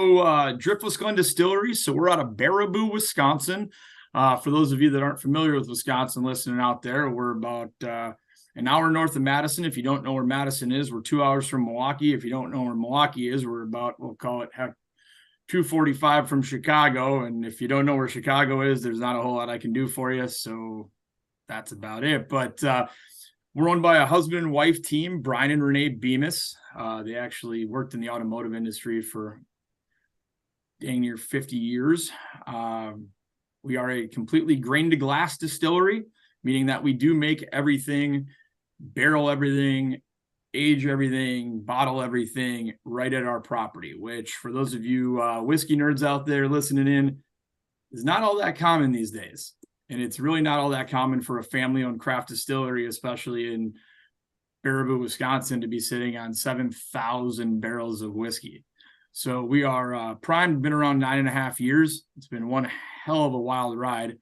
Driftless Glen Distillery. So we're out of Baraboo, Wisconsin. For those of you that aren't familiar with Wisconsin listening out there, we're about an hour north of Madison. If you don't know where Madison is, we're 2 hours from Milwaukee. If you don't know where Milwaukee is, we're about, we'll call it 245 from Chicago. And if you don't know where Chicago is, there's not a whole lot I can do for you. So that's about it. But we're owned by a husband and wife team, Brian and Renee Bemis. They actually worked in the automotive industry for dang near 50 years. We are a completely grain to glass distillery, meaning that we do make everything, barrel everything, age everything, bottle everything right at our property, which for those of you whiskey nerds out there listening in is not all that common these days. And it's really not all that common for a family-owned craft distillery, especially in Baraboo, Wisconsin, to be sitting on 7,000 barrels of whiskey. So we are primed, been around 9.5 years. It's been one hell of a wild ride.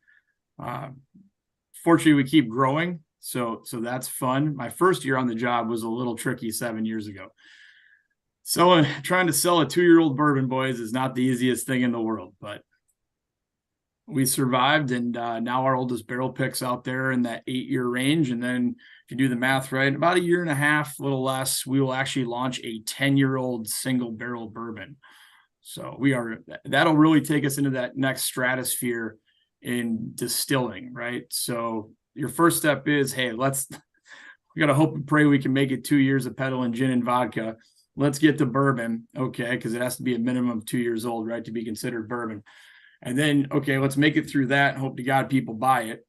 Fortunately, we keep growing, so that's fun. My first year on the job was a little tricky 7 years ago. So trying to sell a 2-year-old bourbon, boys, is not the easiest thing in the world, but we survived, and now our oldest barrel pick's out there in that 8-year range. And then if you do the math right, in about 1.5 years, a little less, we will actually launch a 10-year-old single barrel bourbon. So that'll really take us into that next stratosphere in distilling, right? So your first step is, hey, let's We got to hope and pray we can make it 2 years of peddling gin and vodka. Let's get to bourbon, okay, because it has to be a minimum of 2 years old, right, to be considered bourbon. And then, okay, let's make it through that and hope to God people buy it.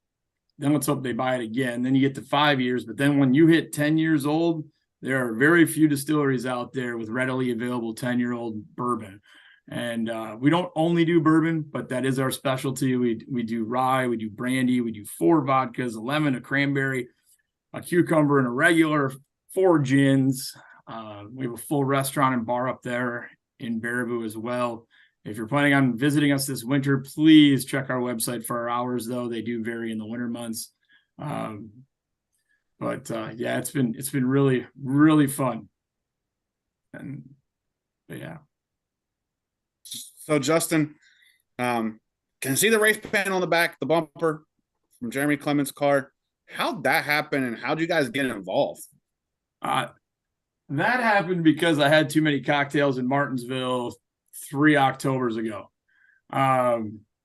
Then let's hope they buy it again. Then you get to 5 years. But then when you hit 10 years old, there are very few distilleries out there with readily available 10-year-old bourbon. And we don't only do bourbon, but that is our specialty. We do rye, we do brandy, we do 4 vodkas, a lemon, a cranberry, a cucumber, and a regular, 4 gins. We have a full restaurant and bar up there in Baraboo as well. If you're planning on visiting us this winter, please check our website for our hours, though. They do vary in the winter months. Yeah, it's been really, really fun. But yeah. So Justin, can see the race pen on the back, the bumper from Jeremy Clements' car. How'd that happen, and how'd you guys get involved? That happened because I had too many cocktails in Martinsville 3 Octobers ago.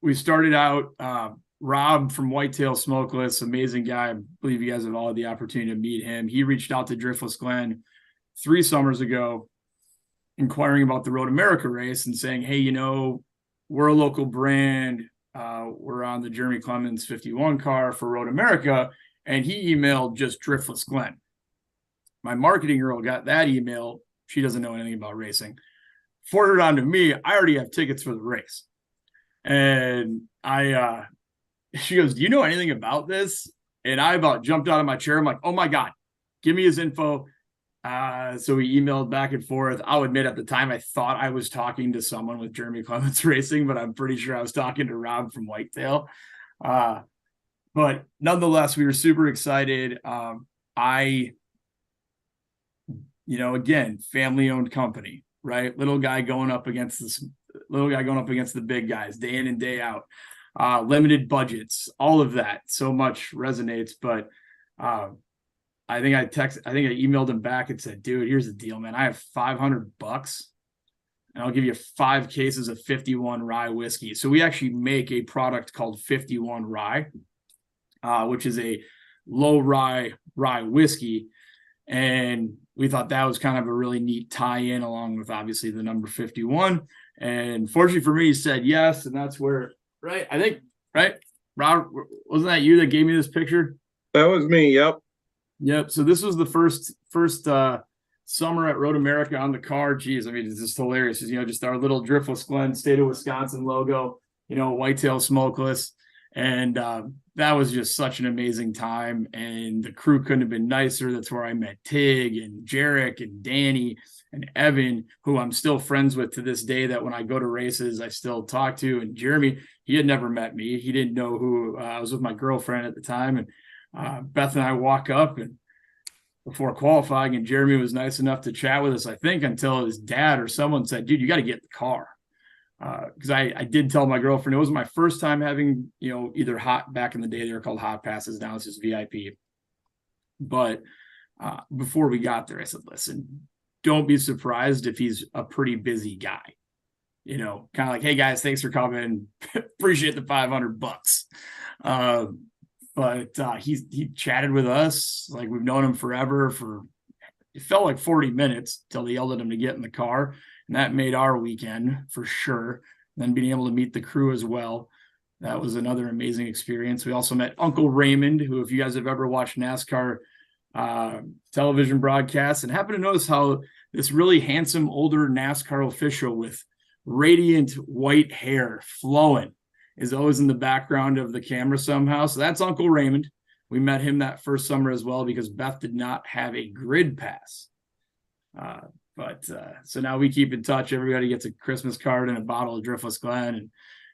We started out, Rob from Whitetail Smokeless, amazing guy. I believe you guys have all had the opportunity to meet him. He reached out to Driftless Glen 3 summers ago, inquiring about the Road America race and saying, hey, we're a local brand. We're on the Jeremy Clements 51 car for Road America. And he emailed just Driftless Glen. My marketing girl got that email. She doesn't know anything about racing. Forwarded on to me. I already have tickets for the race. And she goes, do you know anything about this? And I about jumped out of my chair. I'm like, oh my God, give me his info. So we emailed back and forth. I'll admit at the time, I thought I was talking to someone with Jeremy Clements Racing, but I'm pretty sure I was talking to Rob from Whitetail. But nonetheless, we were super excited. Again, family-owned company, right? Little guy going up against the big guys day in and day out. Limited budgets, all of that. So much resonates. But I think I emailed him back and said, dude, here's the deal, man. I have $500 and I'll give you 5 cases of 51 rye whiskey. So we actually make a product called 51 rye, which is a low rye whiskey. And we thought that was kind of a really neat tie-in, along with obviously the number 51. And fortunately for me, he said yes. And that's where, right? I think, right? Rob, wasn't that you that gave me this picture? That was me. Yep. So this was the first summer at Road America on the car. Geez, I mean, it's just hilarious. Just our little Driftless Glen, state of Wisconsin logo, Whitetail Smokeless. And that was just such an amazing time. And the crew couldn't have been nicer. That's where I met Tig and Jarek and Danny and Evan, who I'm still friends with to this day, that when I go to races, I still talk to. And Jeremy, he had never met me. He didn't know who I was with my girlfriend at the time. And Beth and I walk up and before qualifying, and Jeremy was nice enough to chat with us, I think, until his dad or someone said, dude, you got to get in the car. Because I did tell my girlfriend, it was my first time having, either back in the day, they were called hot passes. Now it's just VIP. But before we got there, I said, listen, don't be surprised if he's a pretty busy guy. Kind of like, hey guys, thanks for coming. Appreciate the $500. But he chatted with us like we've known him forever. It felt like 40 minutes till they yelled at him to get in the car. And that made our weekend for sure. And then being able to meet the crew as well. That was another amazing experience. We also met Uncle Raymond, who, if you guys have ever watched NASCAR television broadcasts and happen to notice how this really handsome older NASCAR official with radiant white hair flowing is always in the background of the camera somehow. So that's Uncle Raymond. We met him that first summer as well because Beth did not have a grid pass. So now we keep in touch. Everybody gets a Christmas card and a bottle of Driftless Glen, and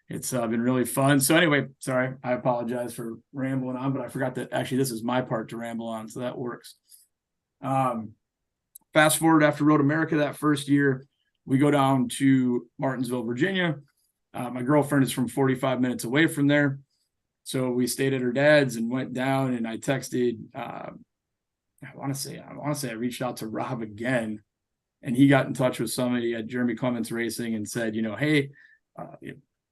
it's been really fun. So anyway, sorry, I apologize for rambling on, but I forgot that actually this is my part to ramble on, so that works. Fast forward after Road America that first year, we go down to Martinsville, Virginia. My girlfriend is from 45 minutes away from there. So we stayed at her dad's and went down, and I texted, I want to say I reached out to Rob again, and he got in touch with somebody at Jeremy Clements Racing and said, hey,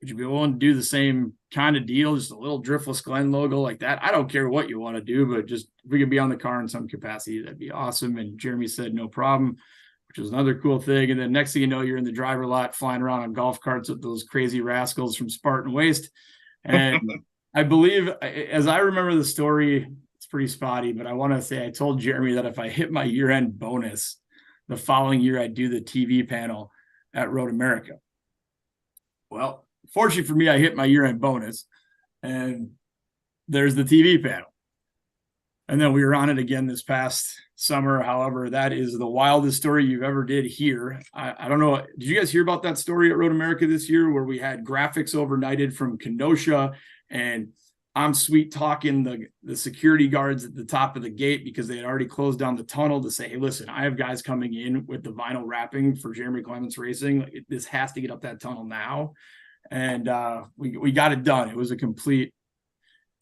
would you be willing to do the same kind of deal, just a little Driftless Glen logo like that? I don't care what you want to do, but just if we could be on the car in some capacity, that'd be awesome. And Jeremy said no problem, which was another cool thing. And then next thing you know, you're in the driver lot flying around on golf carts with those crazy rascals from Spartan Waste. And I believe, as I remember the story, it's pretty spotty, but I want to say I told Jeremy that if I hit my year-end bonus, the following year I'd do the TV panel at Road America. Well, fortunately for me, I hit my year-end bonus, and there's the TV panel. And then we were on it again this past summer. However, that is the wildest story you've ever did hear. I don't know. Did you guys hear about that story at Road America this year where we had graphics overnighted from Kenosha, and I'm sweet talking the security guards at the top of the gate because they had already closed down the tunnel to say, hey, listen, I have guys coming in with the vinyl wrapping for Jeremy Clements Racing. This has to get up that tunnel now. And we got it done. It was a complete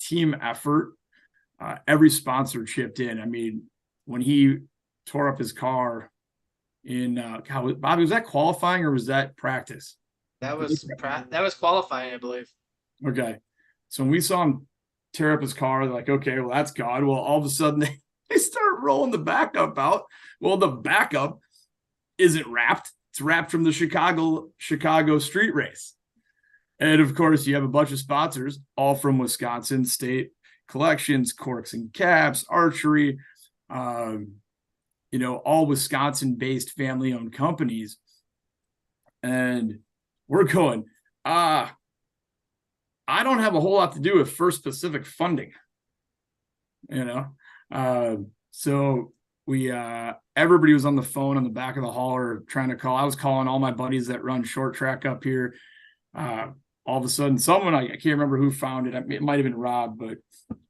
team effort. Every sponsor chipped in. I mean, when he tore up his car in Bobby, was that qualifying or was that practice? That was qualifying, I believe. Okay. So when we saw him tear up his car, they're like, okay, well, that's God. Well, all of a sudden they start rolling the backup out. Well, the backup isn't wrapped. It's wrapped from the Chicago street race. And of course, you have a bunch of sponsors, all from Wisconsin State Collections, Corks and Caps, Archery, all Wisconsin-based family-owned companies. And we're going, I don't have a whole lot to do with First Pacific funding, so we everybody was on the phone on the back of the hauler trying to call. I was calling all my buddies that run short track up here. All of a sudden, someone, I can't remember who found it. It might have been Rob, but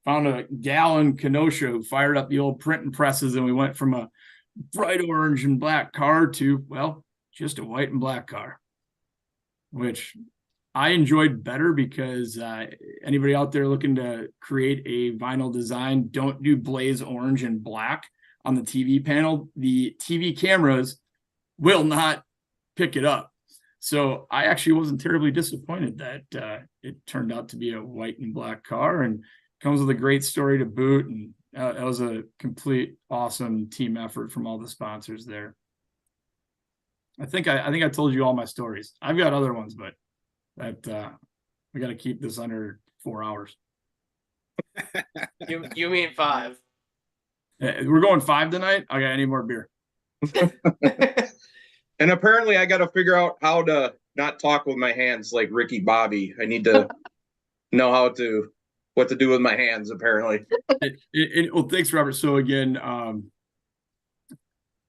found a gal in Kenosha who fired up the old printing presses, and we went from a bright orange and black car to, well, just a white and black car, which I enjoyed better because anybody out there looking to create a vinyl design, don't do blaze orange and black on the TV panel. The TV cameras will not pick it up. So I actually wasn't terribly disappointed that it turned out to be a white and black car, and comes with a great story to boot. And it was a complete awesome team effort from all the sponsors there. I think I told you all my stories. I've got other ones, but that we got to keep this under 4 hours. You mean 5? We're going 5 tonight. Okay, I need more beer. And apparently I got to figure out how to not talk with my hands like Ricky Bobby. I need to know what to do with my hands, apparently. Well, thanks, Robert. So again,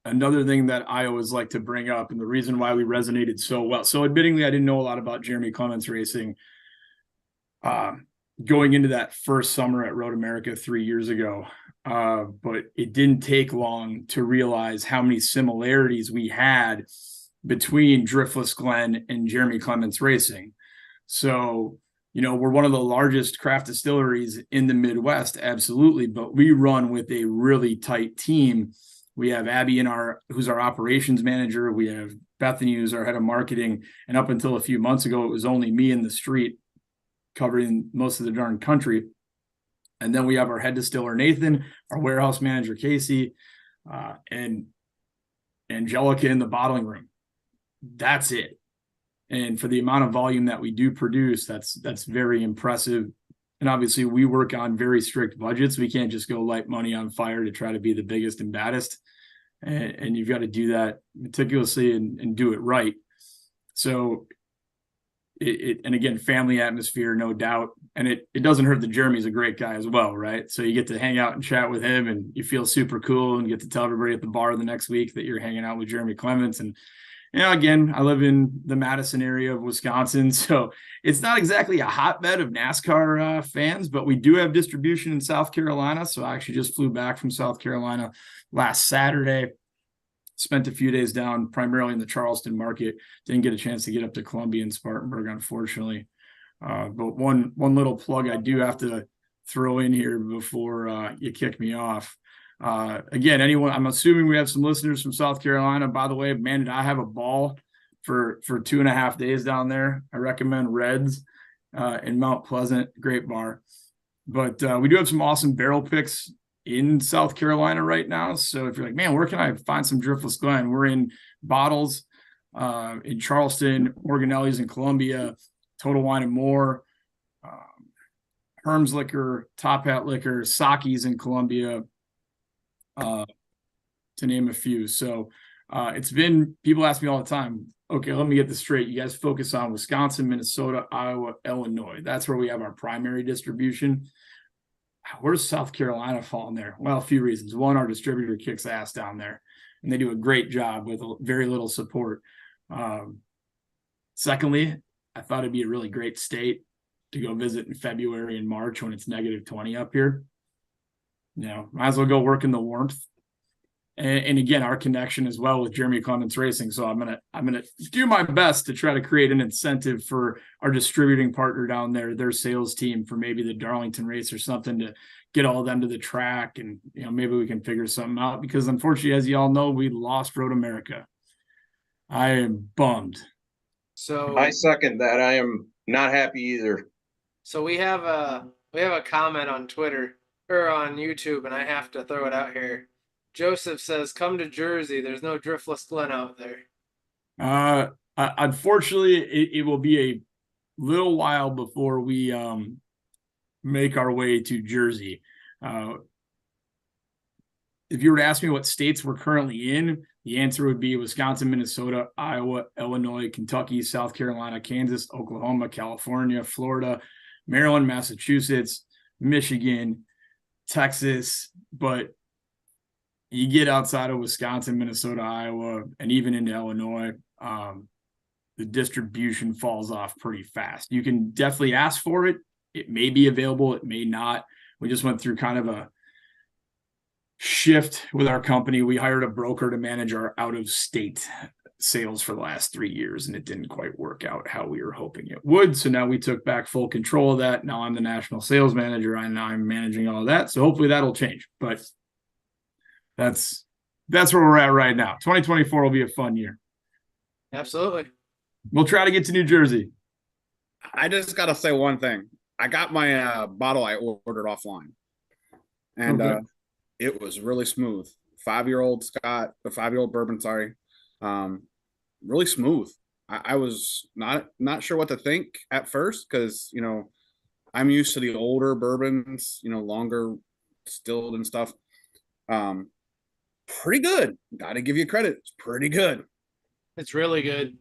another thing that I always like to bring up, and the reason why we resonated so well. So admittingly, I didn't know a lot about Jeremy Clements Racing going into that first summer at Road America 3 years ago. But it didn't take long to realize how many similarities we had between Driftless Glen and Jeremy Clements Racing. So, we're one of the largest craft distilleries in the Midwest, absolutely, but we run with a really tight team. We have Abby who's our operations manager. We have Bethany, who's our head of marketing. And up until a few months ago, it was only me in the street covering most of the darn country. And then we have our head distiller, Nathan, our warehouse manager, Casey, and Angelica in the bottling room. That's it. And for the amount of volume that we do produce, that's very impressive. And obviously we work on very strict budgets. We can't just go light money on fire to try to be the biggest and baddest. And you've got to do that meticulously and do it right. So and again, family atmosphere, no doubt. And it doesn't hurt that Jeremy's a great guy as well, right? So you get to hang out and chat with him, and you feel super cool, and get to tell everybody at the bar the next week that you're hanging out with Jeremy Clements. And again, I live in the Madison area of Wisconsin, so it's not exactly a hotbed of NASCAR fans, but we do have distribution in South Carolina. So I actually just flew back from South Carolina last Saturday. Spent a few days down primarily in the Charleston market. Didn't get a chance to get up to Columbia and Spartanburg, unfortunately. But one little plug I do have to throw in here before you kick me off. Again, I'm assuming we have some listeners from South Carolina. By the way, man, did I have a ball for 2.5 days down there. I recommend Reds in Mount Pleasant, great bar. But we do have some awesome barrel picks in South Carolina right now. So if you're like, man, where can I find some Driftless Glen? We're in Bottles in Charleston, Morganelli's in Columbia, Total Wine and More, Herm's Liquor, Top Hat Liquor, Saki's in Columbia, to name a few. So it's been, people ask me all the time, okay, let me get this straight. You guys focus on Wisconsin, Minnesota, Iowa, Illinois. That's where we have our primary distribution. Where's South Carolina falling there? Well, a few reasons. One, our distributor kicks ass down there, and they do a great job with very little support. Secondly, I thought it'd be a really great state to go visit in February and March when it's -20 up here. You know, might as well go work in the warmth. And again, our connection as well with Jeremy Clements Racing. So I'm gonna do my best to try to create an incentive for our distributing partner down there, their sales team, for maybe the Darlington race or something, to get all of them to the track, and you know, maybe we can figure something out, because unfortunately, as you all know, we lost Road America. I am bummed. So I second that. I am not happy either. So we have a comment on Twitter or on YouTube, and I have to throw it out here. Joseph says, "Come to Jersey. There's no Driftless Glen out there." Unfortunately, it will be a little while before we make our way to Jersey. If you were to ask me what states we're currently in, the answer would be Wisconsin, Minnesota, Iowa, Illinois, Kentucky, South Carolina, Kansas, Oklahoma, California, Florida, Maryland, Massachusetts, Michigan, Texas. But you get outside of Wisconsin, Minnesota, Iowa, and even into Illinois, the distribution falls off pretty fast. You can definitely ask for it. It may be available. It may not. We just went through kind of a shift with our company. We hired a broker to manage our out-of-state sales for the last 3 years, and it didn't quite work out how we were hoping it would. So now we took back full control of that. Now I'm the national sales manager, and now I'm managing all of that. So hopefully that'll change. But that's where we're at right now. 2024 will be a fun year. Absolutely. We'll try to get to New Jersey. I just got to say one thing. I got my bottle I ordered offline, and Okay. it was really smooth. 5-year-old Scott, the 5-year-old bourbon, sorry. Really smooth. I was not sure what to think at first, because, you know, I'm used to the older bourbons, you know, longer distilled and stuff. Pretty good. Got to give you credit. It's pretty good. It's really good.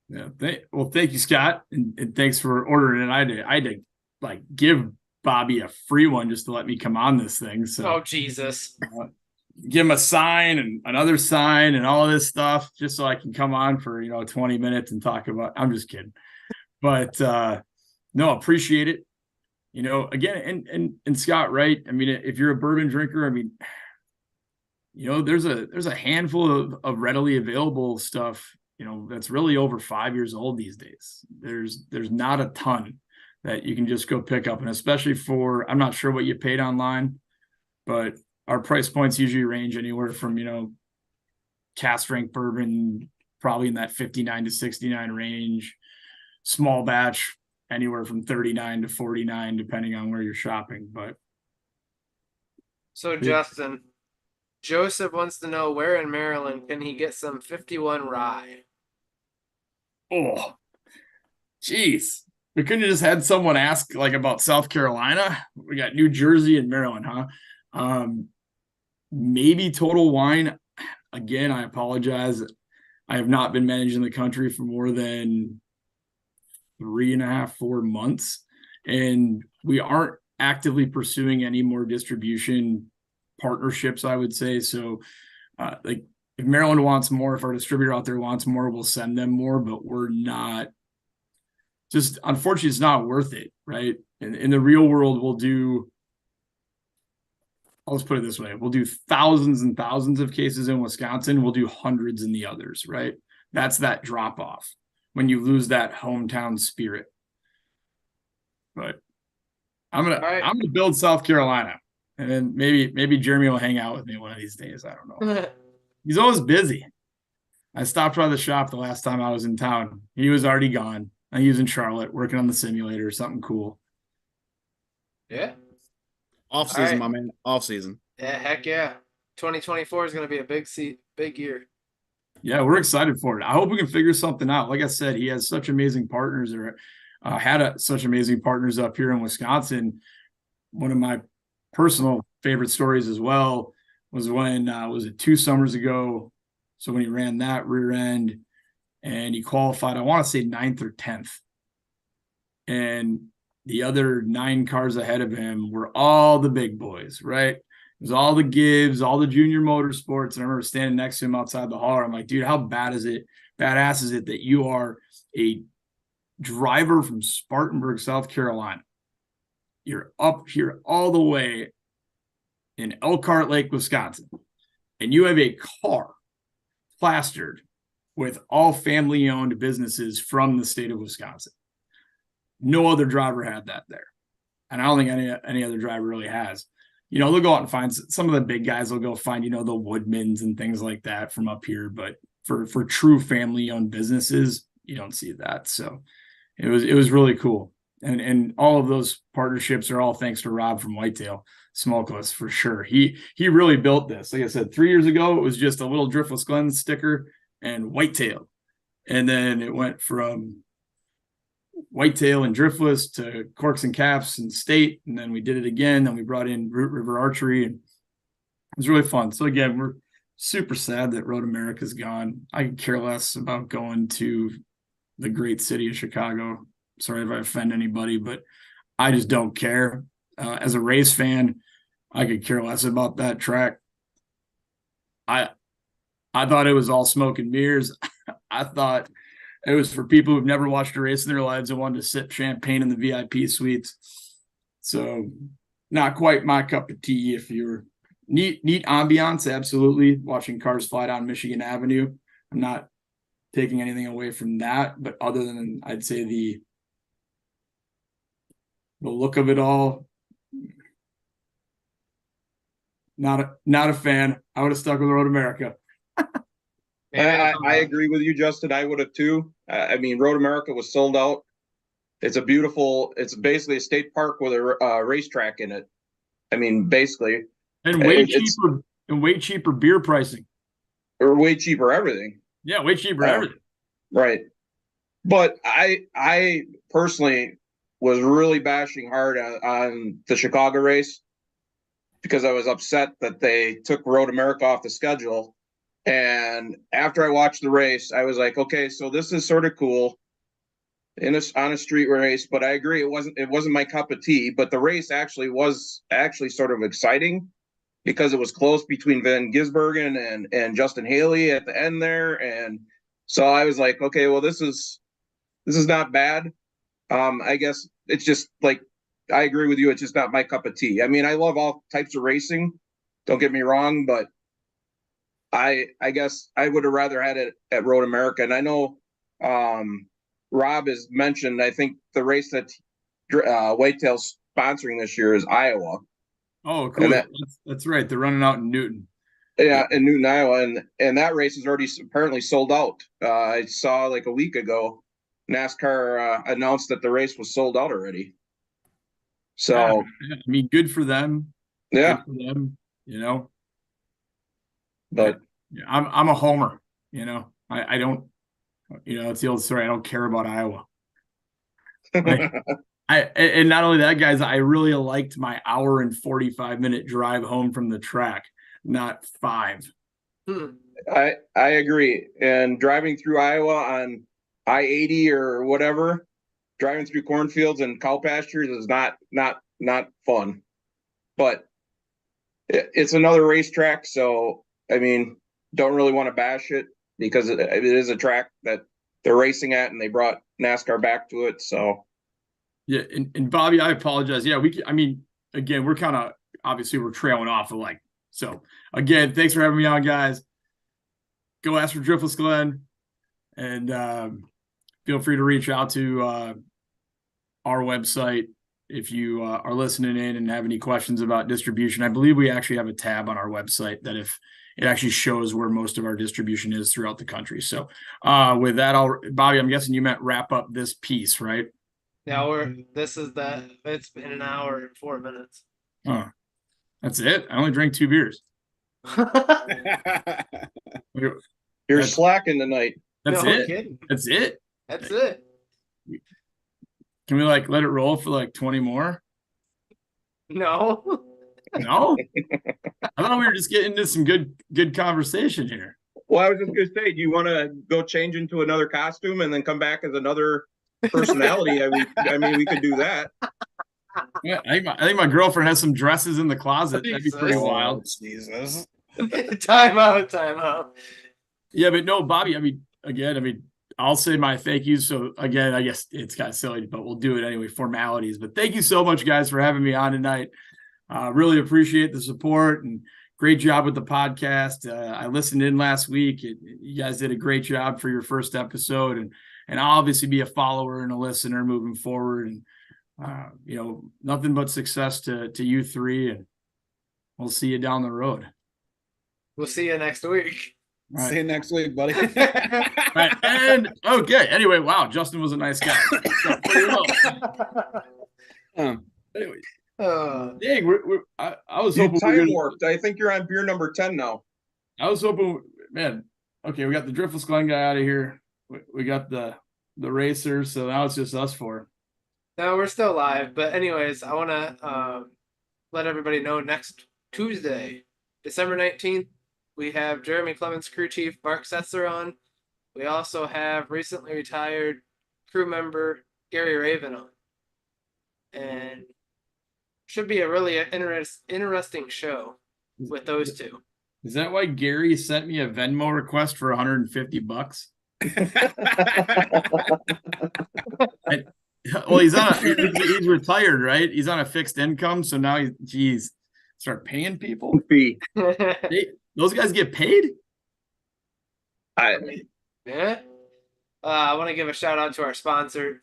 Yeah. Thank you, Scott, and thanks for ordering it. I had to like give Bobby a free one just to let me come on this thing. So Oh, Jesus. give him a sign and another sign and all this stuff just so I can come on for 20 minutes and talk about. I'm just kidding, but no, appreciate it. Again, and Scott, right? I mean, if you're a bourbon drinker, I mean, there's a handful of readily available stuff, that's really over 5 years old these days. There's not a ton that you can just go pick up. And especially for, I'm not sure what you paid online, but our price points usually range anywhere from, cask strength bourbon, probably in that 59 to 69 range, small batch, anywhere from 39 to 49, depending on where you're shopping. But So Justin, Joseph wants to know, where in Maryland can he get some 51 rye? oh, geez, we couldn't have just had someone ask like about South Carolina. We got New Jersey and Maryland, huh? Maybe Total Wine. Again, I apologize. I have not been managing the country for more than 3.5, 4 months, and we aren't actively pursuing any more distribution partnerships, I would say. So like if Maryland wants more, if our distributor out there wants more, we'll send them more, but we're not, just unfortunately it's not worth it, right? In the real world, I'll just put it this way, we'll do thousands and thousands of cases in Wisconsin, we'll do hundreds in the others, right? That's that drop off when you lose that hometown spirit. But I'm gonna build South Carolina, and then maybe Jeremy will hang out with me one of these days. I don't know. He's always busy. I stopped by the shop the last time I was in town. He was already gone. He was in Charlotte working on the simulator, something cool. Yeah. Off season, All right. my man. Off season. Yeah. Heck yeah. 2024 is going to be a big year. Yeah, we're excited for it. I hope we can figure something out. Like I said, he has such amazing partners, or such amazing partners up here in Wisconsin. One of my personal favorite stories as well was when was it 2 summers ago? So when he ran that rear end and he qualified, I want to say 9th or 10th, and the other 9 cars ahead of him were all the big boys, right? It was all the Gibbs, all the Junior Motorsports. And I remember standing next to him outside the hall. I'm like, dude, how badass is it that you are a driver from Spartanburg, South Carolina? You're up here all the way in Elkhart Lake, Wisconsin, and you have a car plastered with all family-owned businesses from the state of Wisconsin. No other driver had that there. And I don't think any other driver really has. You know, they'll go out and find some of the big guys. They'll go find, you know, the Woodmans and things like that from up here. But for true family-owned businesses, you don't see that. So it was really cool. And all of those partnerships are all thanks to Rob from Whitetail Smokeless, for sure. He really built this. Like I said, 3 years ago, it was just a little Driftless Glen sticker and Whitetail. And then it went from Whitetail and Driftless to Corks and Caps and State. And then we did it again. Then we brought in Root River Archery, and it was really fun. So again, we're super sad that Road America's gone. I could care less about going to the great city of Chicago. Sorry if I offend anybody, but I just don't care. As a race fan, I could care less about that track. I thought it was all smoke and mirrors. I thought it was for people who've never watched a race in their lives and wanted to sip champagne in the VIP suites. So not quite my cup of tea. If you're neat ambiance, absolutely. Watching cars fly down Michigan Avenue. I'm not taking anything away from that, but other than, I'd say, the look of it all, not a fan. I would have stuck with Road America. I agree with you, Justin. I would have too. I mean, Road America was sold out. It's basically a state park with a racetrack in it. I mean, basically. And way cheaper beer pricing. Or way cheaper everything. Yeah, way cheaper everything. Right. But I personally was really bashing hard on the Chicago race because I was upset that they took Road America off the schedule. And after I watched the race, I was like, okay, so this is sort of cool on a street race, but I agree it wasn't my cup of tea. But the race was sort of exciting because it was close between Van Gisbergen and Justin Haley at the end there. And so I was like, okay, well, this is not bad. I guess it's just like, I agree with you. It's just not my cup of tea. I mean, I love all types of racing. Don't get me wrong, but I guess I would have rather had it at Road America. And I know Rob has mentioned, I think the race that Whitetail's sponsoring this year is Iowa. Oh, cool. That's right. They're running out in Newton. Yeah, in Newton, Iowa. And that race is already apparently sold out. I saw like a week ago, NASCAR announced that the race was sold out already. So, yeah, I mean, good for them. Yeah. Good for them, you know. But yeah, I'm a homer, you know. I don't, you know, it's the old story. I don't care about Iowa. Like, and not only that, guys, I really liked my hour and 45-minute drive home from the track, not 5. I agree. And driving through Iowa on I-80 or whatever, driving through cornfields and cow pastures is not fun. But it's another racetrack, so I mean, don't really want to bash it because it is a track that they're racing at, and they brought NASCAR back to it. So, yeah, and Bobby, I apologize. Yeah, I mean, again, we're kind of obviously we're trailing off of like. So again, thanks for having me on, guys. Go ask for Driftless Glen, and feel free to reach out to our website if you are listening in and have any questions about distribution. I believe we actually have a tab on our website that if it actually shows where most of our distribution is throughout the country. So with that, Bobby, I'm guessing you meant wrap up this piece, right? Now it's been an hour and 4 minutes. Oh, that's it. I only drank 2 beers. You're That's- slacking tonight. That's No it. kidding. That's it. That's it. Can we like let it roll for like 20 more? No. No. I thought we were just getting into some good conversation here. Well, I was just gonna say, do you want to go change into another costume and then come back as another personality? I mean, we could do that. Yeah, I think my girlfriend has some dresses in the closet. That'd be pretty Jesus. wild. Jesus. Time out. Yeah, but no, Bobby. I'll say my thank yous. So again, I guess it's kind of silly, but we'll do it anyway. Formalities. But thank you so much, guys, for having me on tonight. Really appreciate the support and great job with the podcast. I listened in last week. You guys did a great job for your first episode, and I'll obviously be a follower and a listener moving forward. And nothing but success to you three, and we'll see you down the road. We'll see you next week. All right. See you next week, buddy. All right, and okay. Anyway, wow, Justin was a nice guy. Pretty well. Anyway, dang, I was You hoping we were time gonna- warped. I think you're on beer number 10 now. I was hoping, man. Okay, we got the Driftless Glen guy out of here. We got the racers, so now it's just us four. No, we're still live. But anyways, I want to let everybody know next Tuesday, December 19th, we have Jeremy Clements crew chief Mark Setzer on. We also have recently retired crew member Gary Raven on. And should be a really interesting show with those two. Is that why Gary sent me a Venmo request for $150? Well, he's retired, right? He's on a fixed income, so now start paying people. Fee. Those guys get paid? Yeah. I want to give a shout out to our sponsors,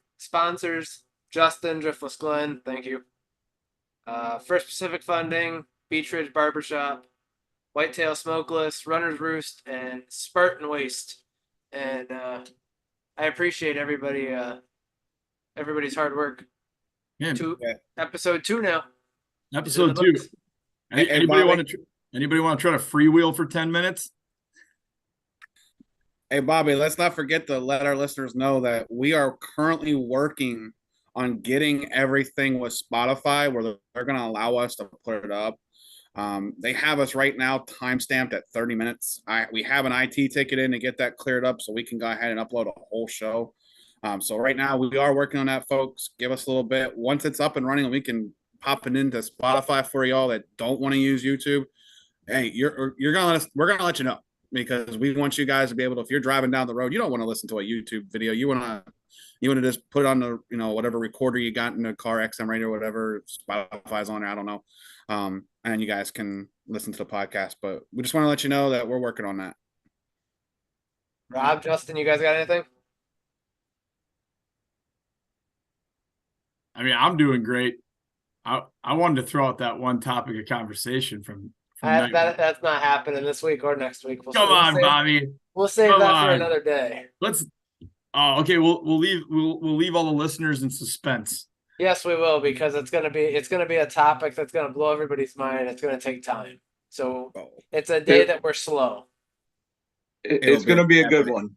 Justin, Driftless Glen, thank you. First Pacific Funding, Beach Ridge Barbershop, Whitetail Smokeless, Runner's Roost, and Spartan Waste. And I appreciate everybody's hard work. Yeah. Episode 2 now. Episode It's in the 2. books. Anybody want to try to freewheel for 10 minutes? Hey, Bobby, let's not forget to let our listeners know that we are currently working on getting everything with Spotify where they're going to allow us to put it up. They have us right now timestamped at 30 minutes. We have an IT ticket in to get that cleared up so we can go ahead and upload a whole show. So right now we are working on that, folks. Give us a little bit. Once it's up and running, we can pop it into Spotify for y'all that don't want to use YouTube. Hey, we're gonna let you know, because we want you guys to be able to, if you're driving down the road, you don't want to listen to a YouTube video. You want to just put it on the, whatever recorder you got in the car, XM radio, whatever, Spotify's on there, I don't know. And you guys can listen to the podcast, but we just want to let you know that we're working on that. Rob, Justin, you guys got anything? I mean, I'm doing great. I wanted to throw out that one topic of conversation from That's not happening this week or next week. Come on, Bobby. We'll save Come that on. for another day. Okay. We'll leave all the listeners in suspense. Yes, we will, because it's gonna be a topic that's gonna blow everybody's mind. It's gonna take time. So it's a day that we're slow. It's going to be a good one.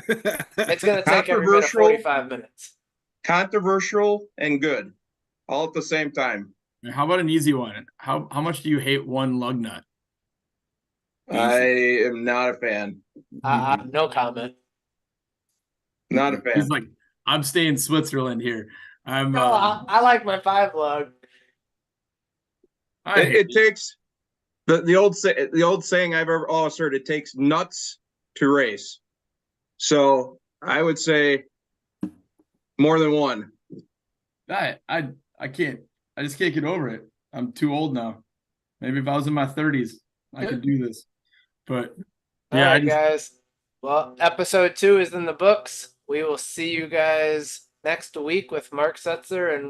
It's gonna take every bit of Controversial. 45 minutes. Controversial and good, all at the same time. How about an easy one? How much do you hate one lug nut? I am not a fan. No comment. Not a fan. He's like, I'm staying Switzerland here. I'm. No, I like my 5 lug. It takes the old saying I've always heard. It takes nuts to race. So I would say more than one. I can't. I just can't get over it. I'm too old now. Maybe if I was in my 30s, I could do this. But All yeah, right, guys. Well, episode 2 is in the books. We will see you guys next week with Mark Setzer and